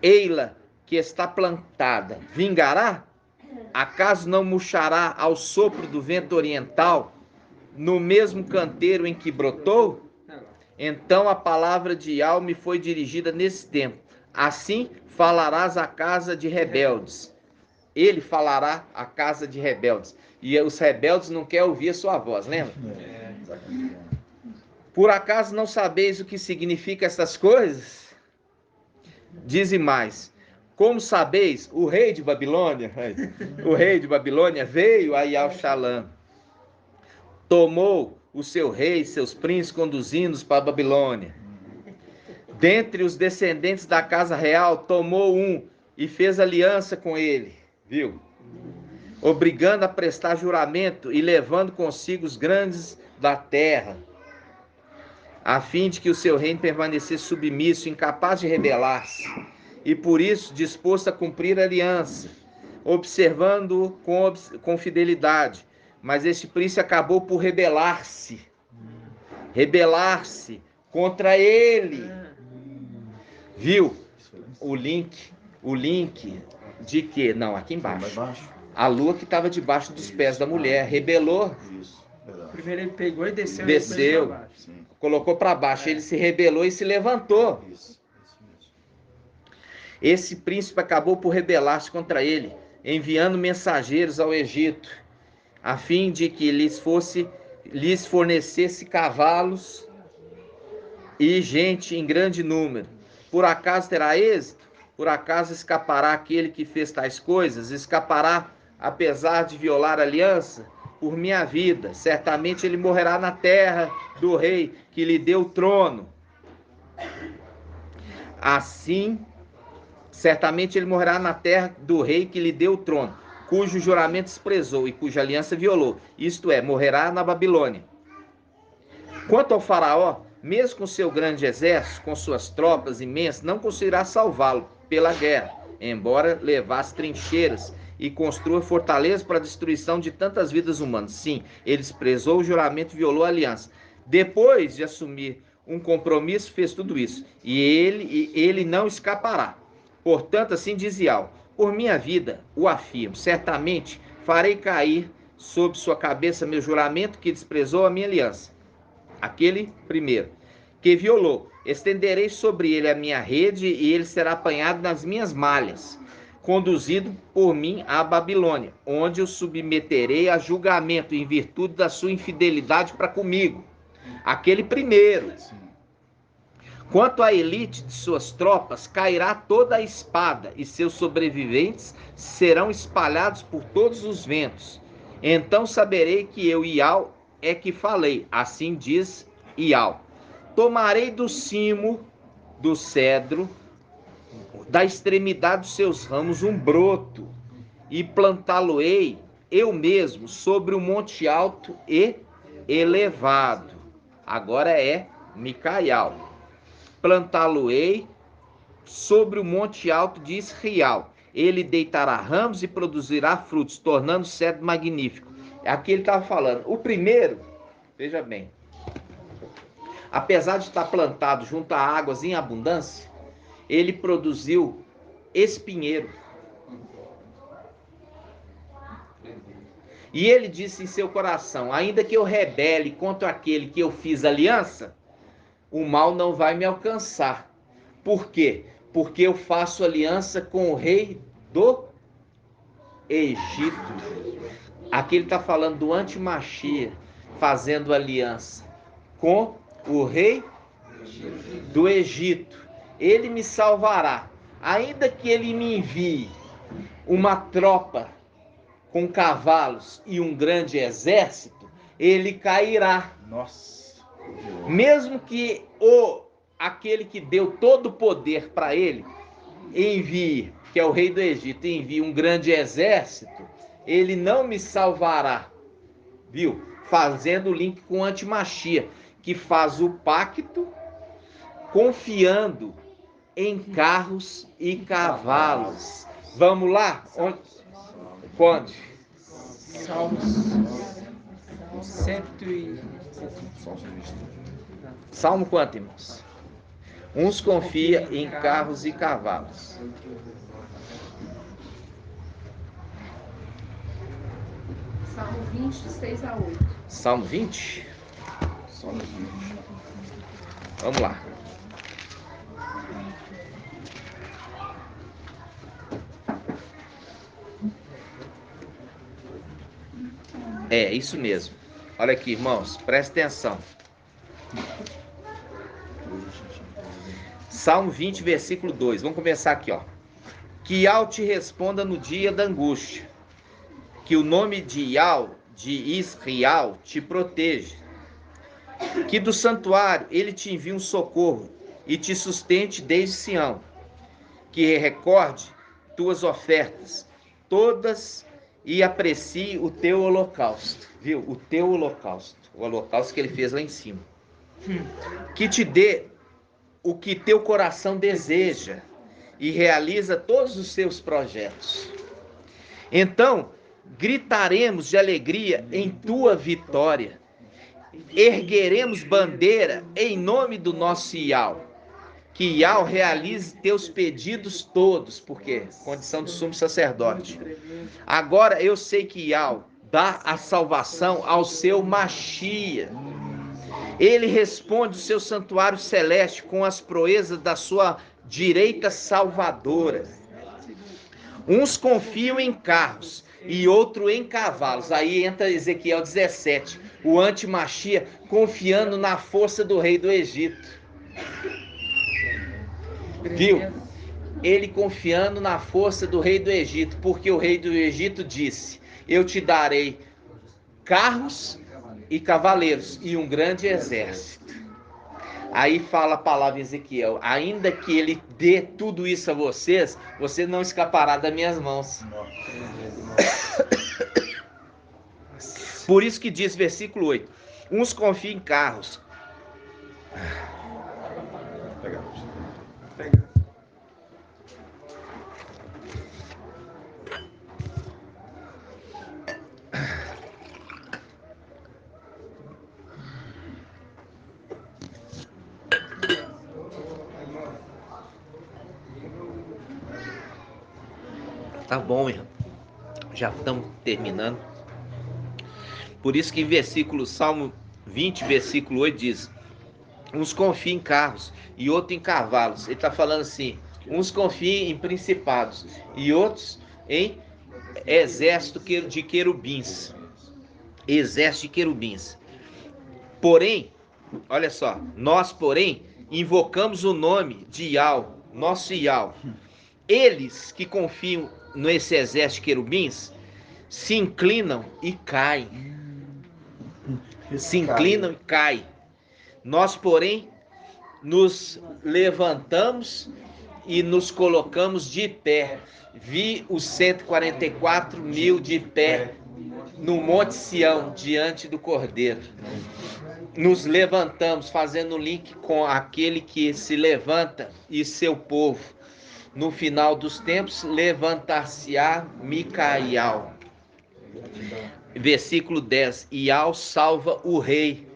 [SPEAKER 1] Ei-la que está plantada, vingará? Acaso não murchará ao sopro do vento oriental, no mesmo canteiro em que brotou? Então a palavra de Yahweh me foi dirigida nesse tempo. Assim falarás à casa de rebeldes. Ele falará à casa de rebeldes. E os rebeldes não querem ouvir a sua voz, lembra? Por acaso não sabeis o que significa essas coisas? Dize mais. Como sabeis, o rei de Babilônia veio a Yal-Shalom. Tomou o seu rei, seus príncipes, conduzindo-os para a Babilônia. Dentre os descendentes da casa real, tomou um e fez aliança com ele, viu? Obrigando a prestar juramento e levando consigo os grandes da terra, a fim de que o seu reino permanecesse submisso, incapaz de rebelar-se, e por isso disposto a cumprir a aliança, observando-o com fidelidade. Mas este príncipe acabou por rebelar-se contra ele. Viu? O link de quê? Não, aqui embaixo. A lua que estava debaixo dos pés da mulher, rebelou.
[SPEAKER 3] Primeiro ele pegou e desceu.
[SPEAKER 1] Colocou para baixo, ele se rebelou e se levantou. Esse príncipe acabou por rebelar-se contra ele, enviando mensageiros ao Egito, a fim de que lhes fornecesse cavalos e gente em grande número. Por acaso terá êxito? Por acaso escapará aquele que fez tais coisas? Escapará, apesar de violar a aliança? Por minha vida, certamente ele morrerá na terra do rei que lhe deu o trono. Assim, certamente ele morrerá na terra do rei que lhe deu o trono, cujo juramento desprezou e cuja aliança violou, isto é, morrerá na Babilônia. Quanto ao faraó, mesmo com seu grande exército, com suas tropas imensas, não conseguirá salvá-lo pela guerra, embora levasse trincheiras e construa fortalezas para a destruição de tantas vidas humanas. Sim, ele desprezou o juramento e violou a aliança. Depois de assumir um compromisso, fez tudo isso, e ele não escapará. Portanto, assim diz Yahweh, por minha vida, o afirmo, certamente farei cair sobre sua cabeça meu juramento que desprezou a minha aliança. Aquele primeiro, que violou, estenderei sobre ele a minha rede e ele será apanhado nas minhas malhas, conduzido por mim à Babilônia, onde o submeterei a julgamento em virtude da sua infidelidade para comigo. Aquele primeiro. Quanto à elite de suas tropas, cairá toda a espada, e seus sobreviventes serão espalhados por todos os ventos. Então saberei que eu, Yahweh, é que falei. Assim diz Yahweh. Tomarei do cimo do cedro, da extremidade dos seus ramos, um broto, e plantá-lo-ei eu mesmo sobre um monte alto e elevado. Agora é Micaial. Plantá-lo-ei sobre o monte alto de Israel. Ele deitará ramos e produzirá frutos, tornando o cedro magnífico. Aqui ele estava falando. O primeiro, veja bem, apesar de estar plantado junto a águas em abundância, ele produziu espinheiro. E ele disse em seu coração, ainda que eu rebele contra aquele que eu fiz aliança, o mal não vai me alcançar. Por quê? Porque eu faço aliança com o rei do Egito. Aqui ele está falando do anti-Machia, fazendo aliança com o rei do Egito. Ele me salvará. Ainda que ele me envie uma tropa com cavalos e um grande exército, ele cairá.
[SPEAKER 8] Nossa.
[SPEAKER 1] Mesmo que aquele que deu todo o poder para ele envie, que é o rei do Egito, envie um grande exército, ele não me salvará. Viu? Fazendo o link com o Antimachia, que faz o pacto confiando em carros e cavalos. Vamos lá? Onde?
[SPEAKER 3] Salmos 100 e...
[SPEAKER 1] Salmo quanto, irmãos? Uns confia em carros e cavalos.
[SPEAKER 9] Salmo 20, de 6 a 8.
[SPEAKER 1] Salmo 20? Vamos lá. É, isso mesmo. Olha aqui, irmãos, presta atenção. Salmo 20, versículo 2. Vamos começar aqui, ó. Que Yahweh te responda no dia da angústia. Que o nome de Yahweh, de Israel, te proteja. Que do santuário ele te envie um socorro e te sustente desde Sião. Que recorde tuas ofertas todas e aprecie o teu holocausto. Viu? O teu holocausto. O holocausto que ele fez lá em cima. Que te dê o que teu coração deseja e realiza todos os seus projetos. Então, gritaremos de alegria em tua vitória. Ergueremos bandeira em nome do nosso Yahweh. Que Yahweh realize teus pedidos todos, porque condição de sumo sacerdote. Agora eu sei que Yahweh dá a salvação ao seu Machia. Ele responde o seu santuário celeste com as proezas da sua direita salvadora. Uns confiam em carros e outro em cavalos. Aí entra Ezequiel 17, o antimachia confiando na força do rei do Egito. Viu? Ele confiando na força do rei do Egito, porque o rei do Egito disse: eu te darei carros e cavaleiros e um grande exército. Aí fala a palavra em Ezequiel: ainda que ele dê tudo isso a vocês, você não escapará das minhas mãos. Por isso que diz versículo 8: uns confiam em carros. Tá bom, irmão. Já estamos terminando. Por isso que em Salmo 20, versículo 8 diz: uns confiam em carros e outros em cavalos. Ele está falando assim: uns confiam em principados e outros em exército de querubins. Exército de querubins. Porém, olha só, nós, porém, invocamos o nome de Yahweh, nosso Yahweh. Eles que confiam nesse exército de querubins se inclinam e caem. Se inclinam e caem. Nós, porém, nos levantamos e nos colocamos de pé. Vi os 144 mil de pé no Monte Sião, diante do Cordeiro. Nos levantamos, fazendo link com aquele que se levanta e seu povo. No final dos tempos, levantar-se-á Micael. Versículo 10. Yahweh salva o rei.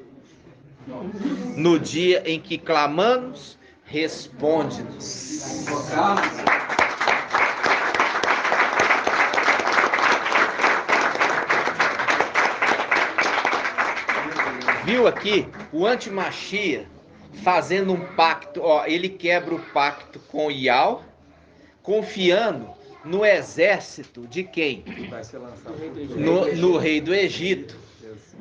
[SPEAKER 1] No dia em que clamamos, responde-nos. Viu aqui o antimachia fazendo um pacto? Ó, ele quebra o pacto com Yahweh, confiando no exército de quem? No rei do Egito.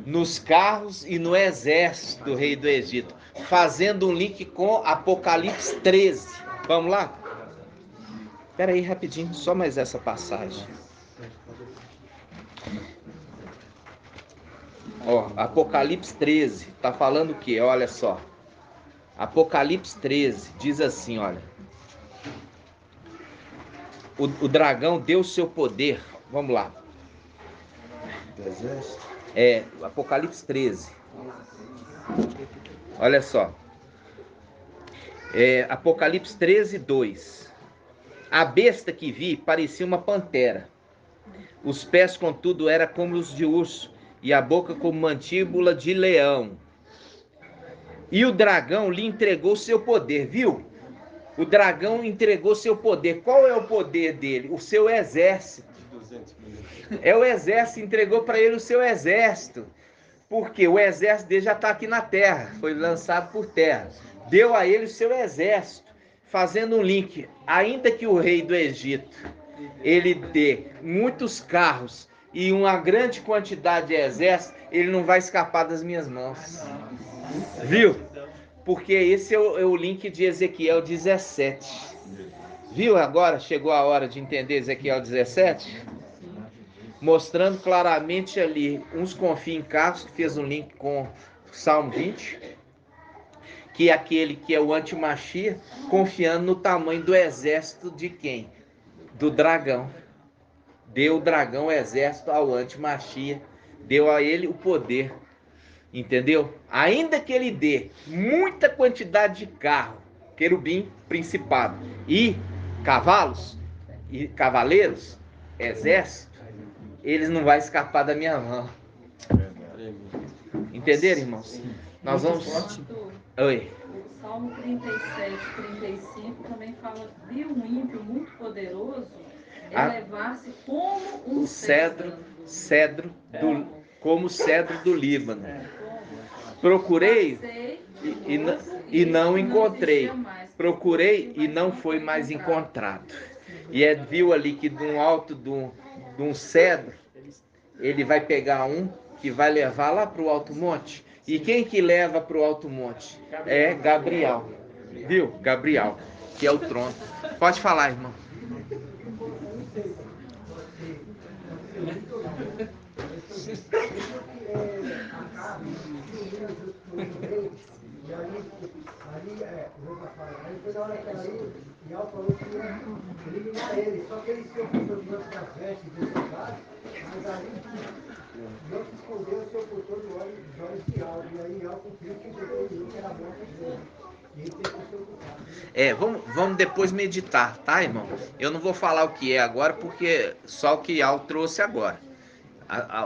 [SPEAKER 1] nos carros e no exército do rei do Egito, fazendo um link com Apocalipse 13. Vamos lá? Espera aí rapidinho, só mais essa passagem. Ó, Apocalipse 13, tá falando o quê? Olha só. Apocalipse 13 diz assim, olha. O dragão deu o seu poder. Vamos lá. Apocalipse 13. Olha só. Apocalipse 13, 2. A besta que vi parecia uma pantera. Os pés, contudo, eram como os de urso, e a boca como mandíbula de leão. E o dragão lhe entregou seu poder, viu? O dragão entregou seu poder. Qual é o poder dele? O seu exército. É o exército, entregou para ele o seu exército. Porque o exército dele já está aqui na terra, foi lançado por terra. Deu a ele o seu exército, fazendo um link. Ainda que o rei do Egito, ele dê muitos carros e uma grande quantidade de exército, ele não vai escapar das minhas mãos. Viu? Porque esse é o link de Ezequiel 17. Viu agora? Chegou a hora de entender Ezequiel 17? Mostrando claramente ali, uns confiam em carros, que fez um link com Salmo 20, que é aquele que é o antimachia, confiando no tamanho do exército de quem? Do dragão. Deu o dragão o exército ao antimachia, deu a ele o poder. Entendeu? Ainda que ele dê muita quantidade de carro, querubim, principado, e cavalos, e cavaleiros, exército, eles não vão escapar da minha mão. Entenderam, irmãos? Nós vamos... Oi.
[SPEAKER 2] O Salmo 37, 35 também fala de um ímpio muito poderoso elevar-se como um cedro como o cedro do Líbano. Procurei e não encontrei. Procurei e não foi mais encontrado. E viu ali que de um alto de um cedro, ele vai pegar um que vai levar lá para o alto monte. E quem que leva para o alto monte? É Gabriel. Viu? Gabriel, que é o trono. Pode falar, irmão.
[SPEAKER 10] Aí foi na hora que ela ia, e ela falou que ia eliminar ele, só que ele se ocultou diante das vestes dos soldados, mas ali Deus escondeu o seu ocultor dos olhos de Al, e aí Al cumpriu que ele que era a morte dele. E ele teve que ser ocultado.
[SPEAKER 1] Vamos depois meditar, tá, irmão? Eu não vou falar o que é agora, porque só o que Al trouxe agora.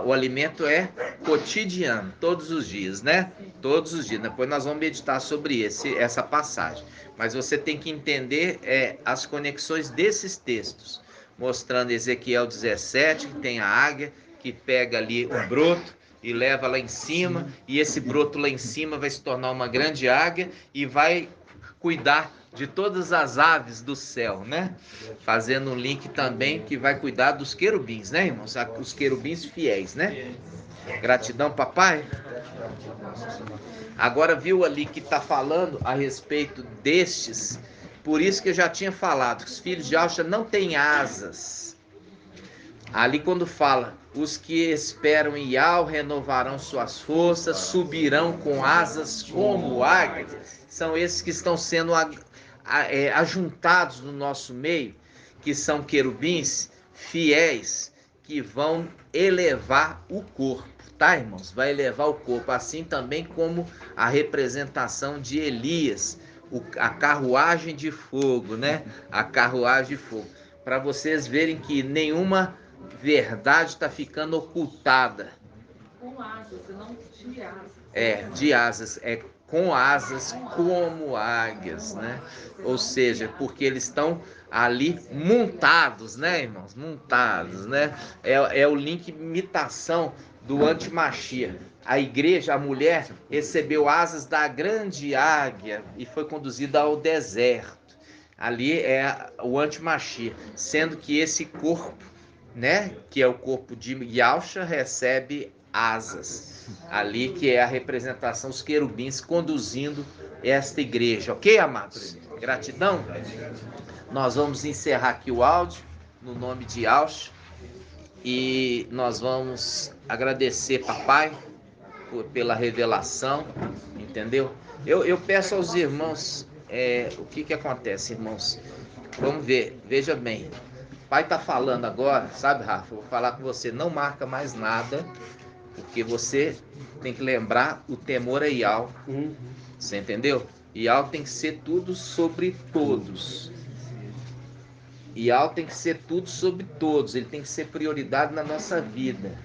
[SPEAKER 1] O alimento é cotidiano, todos os dias, né? Todos os dias. Depois nós vamos meditar sobre essa passagem. Mas você tem que entender as conexões desses textos. Mostrando Ezequiel 17, que tem a águia, que pega ali um broto e leva lá em cima. E esse broto lá em cima vai se tornar uma grande águia e vai cuidar de todas as aves do céu, né? Fazendo um link também que vai cuidar dos querubins, né, irmãos? Os querubins fiéis, né? Gratidão, papai. Agora viu ali que está falando a respeito destes, por isso que eu já tinha falado, que os filhos de Alcha não têm asas. Ali quando fala, os que esperam em Yahó renovarão suas forças, subirão com asas como águias. São esses que estão sendo ajuntados no nosso meio, que são querubins fiéis, que vão elevar o corpo, tá, irmãos? Vai elevar o corpo, assim também como a representação de Elias, a carruagem de fogo, né? A carruagem de fogo, para vocês verem que nenhuma verdade está ficando ocultada.
[SPEAKER 2] Com asas, não de asas.
[SPEAKER 1] De asas, com asas como águias, né? Ou seja, porque eles estão ali montados, né, irmãos? Montados, né? É o link imitação do antimachia. A igreja, a mulher, recebeu asas da grande águia e foi conduzida ao deserto. Ali é o antimachia, sendo que esse corpo, né, que é o corpo de Yahshua, recebe asas. ali que é a representação, os querubins conduzindo esta igreja, ok, amados? Gratidão. Nós vamos encerrar aqui o áudio, no nome de Yahshua, e nós vamos agradecer, papai, pela revelação, entendeu? Eu peço aos irmãos, o que acontece, irmãos? Vamos ver, veja bem. O pai está falando agora, sabe, Rafa? Eu vou falar com você, não marca mais nada, porque você tem que lembrar o temor a Yahweh. Você entendeu? Yahweh tem que ser tudo sobre todos. Yahweh tem que ser tudo sobre todos. Ele tem que ser prioridade na nossa vida.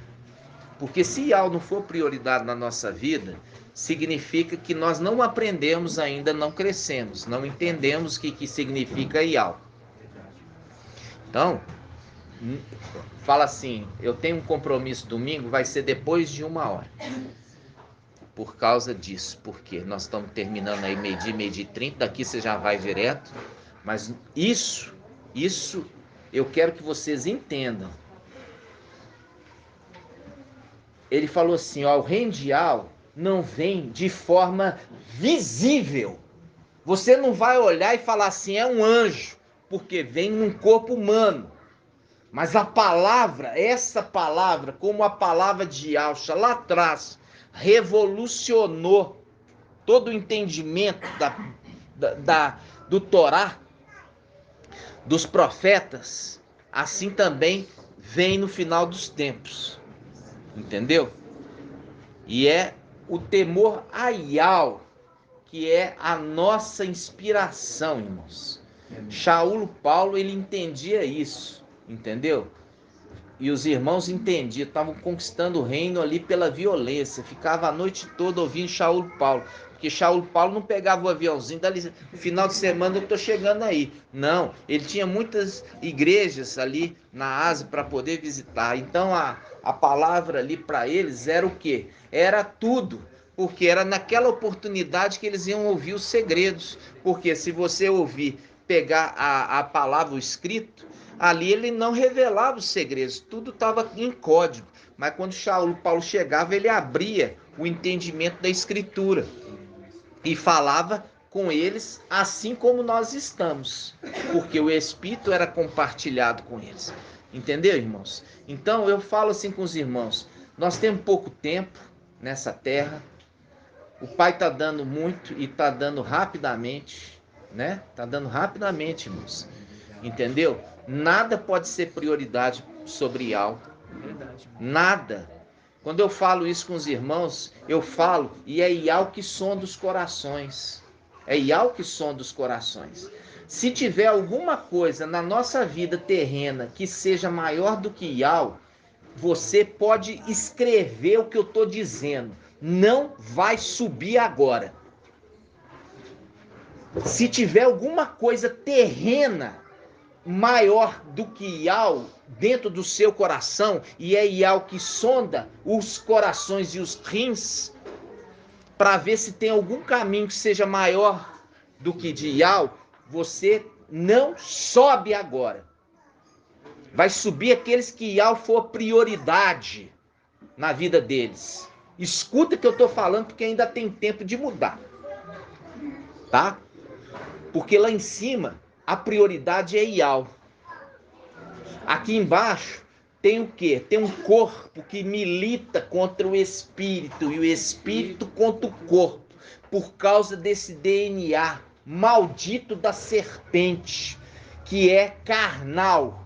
[SPEAKER 1] Porque se Yahweh não for prioridade na nossa vida, significa que nós não aprendemos ainda, não crescemos, não entendemos o que significa Yahweh. Então, fala assim, eu tenho um compromisso domingo, vai ser depois de 1h. Por causa disso, porque nós estamos terminando aí meio-dia e 30, daqui você já vai direto, mas isso eu quero que vocês entendam. Ele falou assim, ó, o reino de Yahweh não vem de forma visível. Você não vai olhar e falar assim, é um anjo, porque vem num corpo humano. Mas a palavra, essa palavra, como a palavra de Yahshua lá atrás, revolucionou todo o entendimento do Torá, dos profetas, assim também vem no final dos tempos. Entendeu? E é o temor a Yahweh que é a nossa inspiração, irmãos. Shaul Paulo, ele entendia isso, entendeu? E os irmãos entendiam, estavam conquistando o reino ali pela violência, ficava a noite toda ouvindo Shaul Paulo, porque Shaul Paulo não pegava o aviãozinho, dali, final de semana eu estou chegando aí. Não, ele tinha muitas igrejas ali na Ásia para poder visitar, então a palavra ali para eles era o quê? Era tudo, porque era naquela oportunidade que eles iam ouvir os segredos, porque se você ouvir, pegar a palavra, o escrito, ali ele não revelava os segredos, tudo estava em código, mas quando Shaul Paulo chegava, ele abria o entendimento da escritura e falava com eles assim como nós estamos, porque o Espírito era compartilhado com eles. Entendeu, irmãos? Então eu falo assim com os irmãos, nós temos pouco tempo nessa terra, o Pai está dando muito e está dando rapidamente, né? Está dando rapidamente, irmãos. Entendeu? Nada pode ser prioridade sobre Yahweh. Nada. Quando eu falo isso com os irmãos, eu falo, e é Yahweh que sonda os corações. É Yahweh que sonda os corações. Se tiver alguma coisa na nossa vida terrena que seja maior do que Yahweh, você pode escrever o que eu estou dizendo. Não vai subir agora. Se tiver alguma coisa terrena maior do que Yahweh dentro do seu coração, e é Yahweh que sonda os corações e os rins, para ver se tem algum caminho que seja maior do que de Yahweh, você não sobe agora. Vai subir aqueles que Yahweh for prioridade na vida deles. Escuta o que eu estou falando, porque ainda tem tempo de mudar. Tá? Porque lá em cima, a prioridade é Yahweh. Aqui embaixo tem o quê? Tem um corpo que milita contra o espírito, e o espírito contra o corpo, por causa desse DNA maldito da serpente, que é carnal,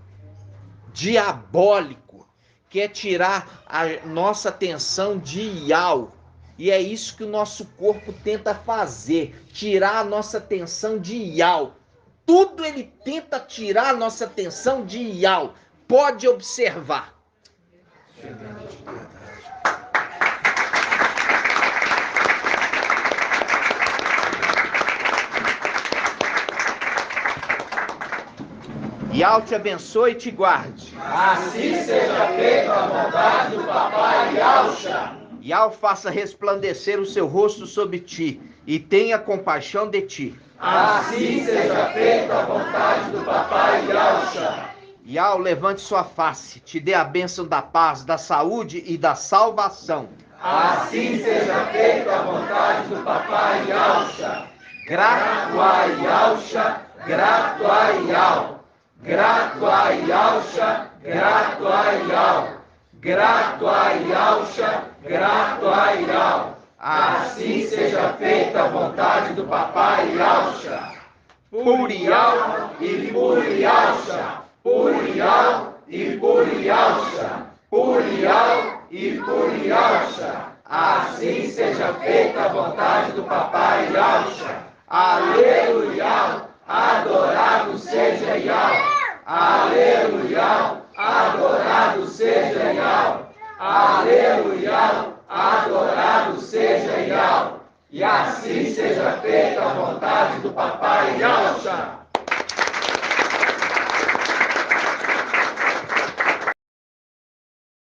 [SPEAKER 1] diabólico, quer tirar a nossa atenção de Yahweh. E é isso que o nosso corpo tenta fazer, tirar a nossa atenção de Yahweh. Tudo ele tenta tirar a nossa atenção de Yahweh. Pode observar. Yahweh te abençoe e te guarde.
[SPEAKER 11] Assim seja feita a vontade do papai Yahshua.
[SPEAKER 1] Yahweh faça resplandecer o seu rosto sobre ti e tenha compaixão de ti.
[SPEAKER 11] Assim seja feita a vontade do papai Yahshua.
[SPEAKER 1] Yahweh levante sua face, te dê a bênção da paz, da saúde e da salvação.
[SPEAKER 11] Assim seja feita a vontade do Papai Yalcha. Grato a Yalcha, grato a Yal. Grato a Yalcha, grato a Yal. Grato a Yalcha, grato a Yal. Assim seja feita a vontade do Papai Yalcha. Purial e Purialcha. Purial e Purialcha. Purial e Purialcha. Assim seja feita a vontade do Papai Yalcha. Aleluia, adorado seja Yal. Aleluia, adorado seja Yal. Aleluia, adorado seja Yal. E assim seja feita a vontade do Papai Yalcha.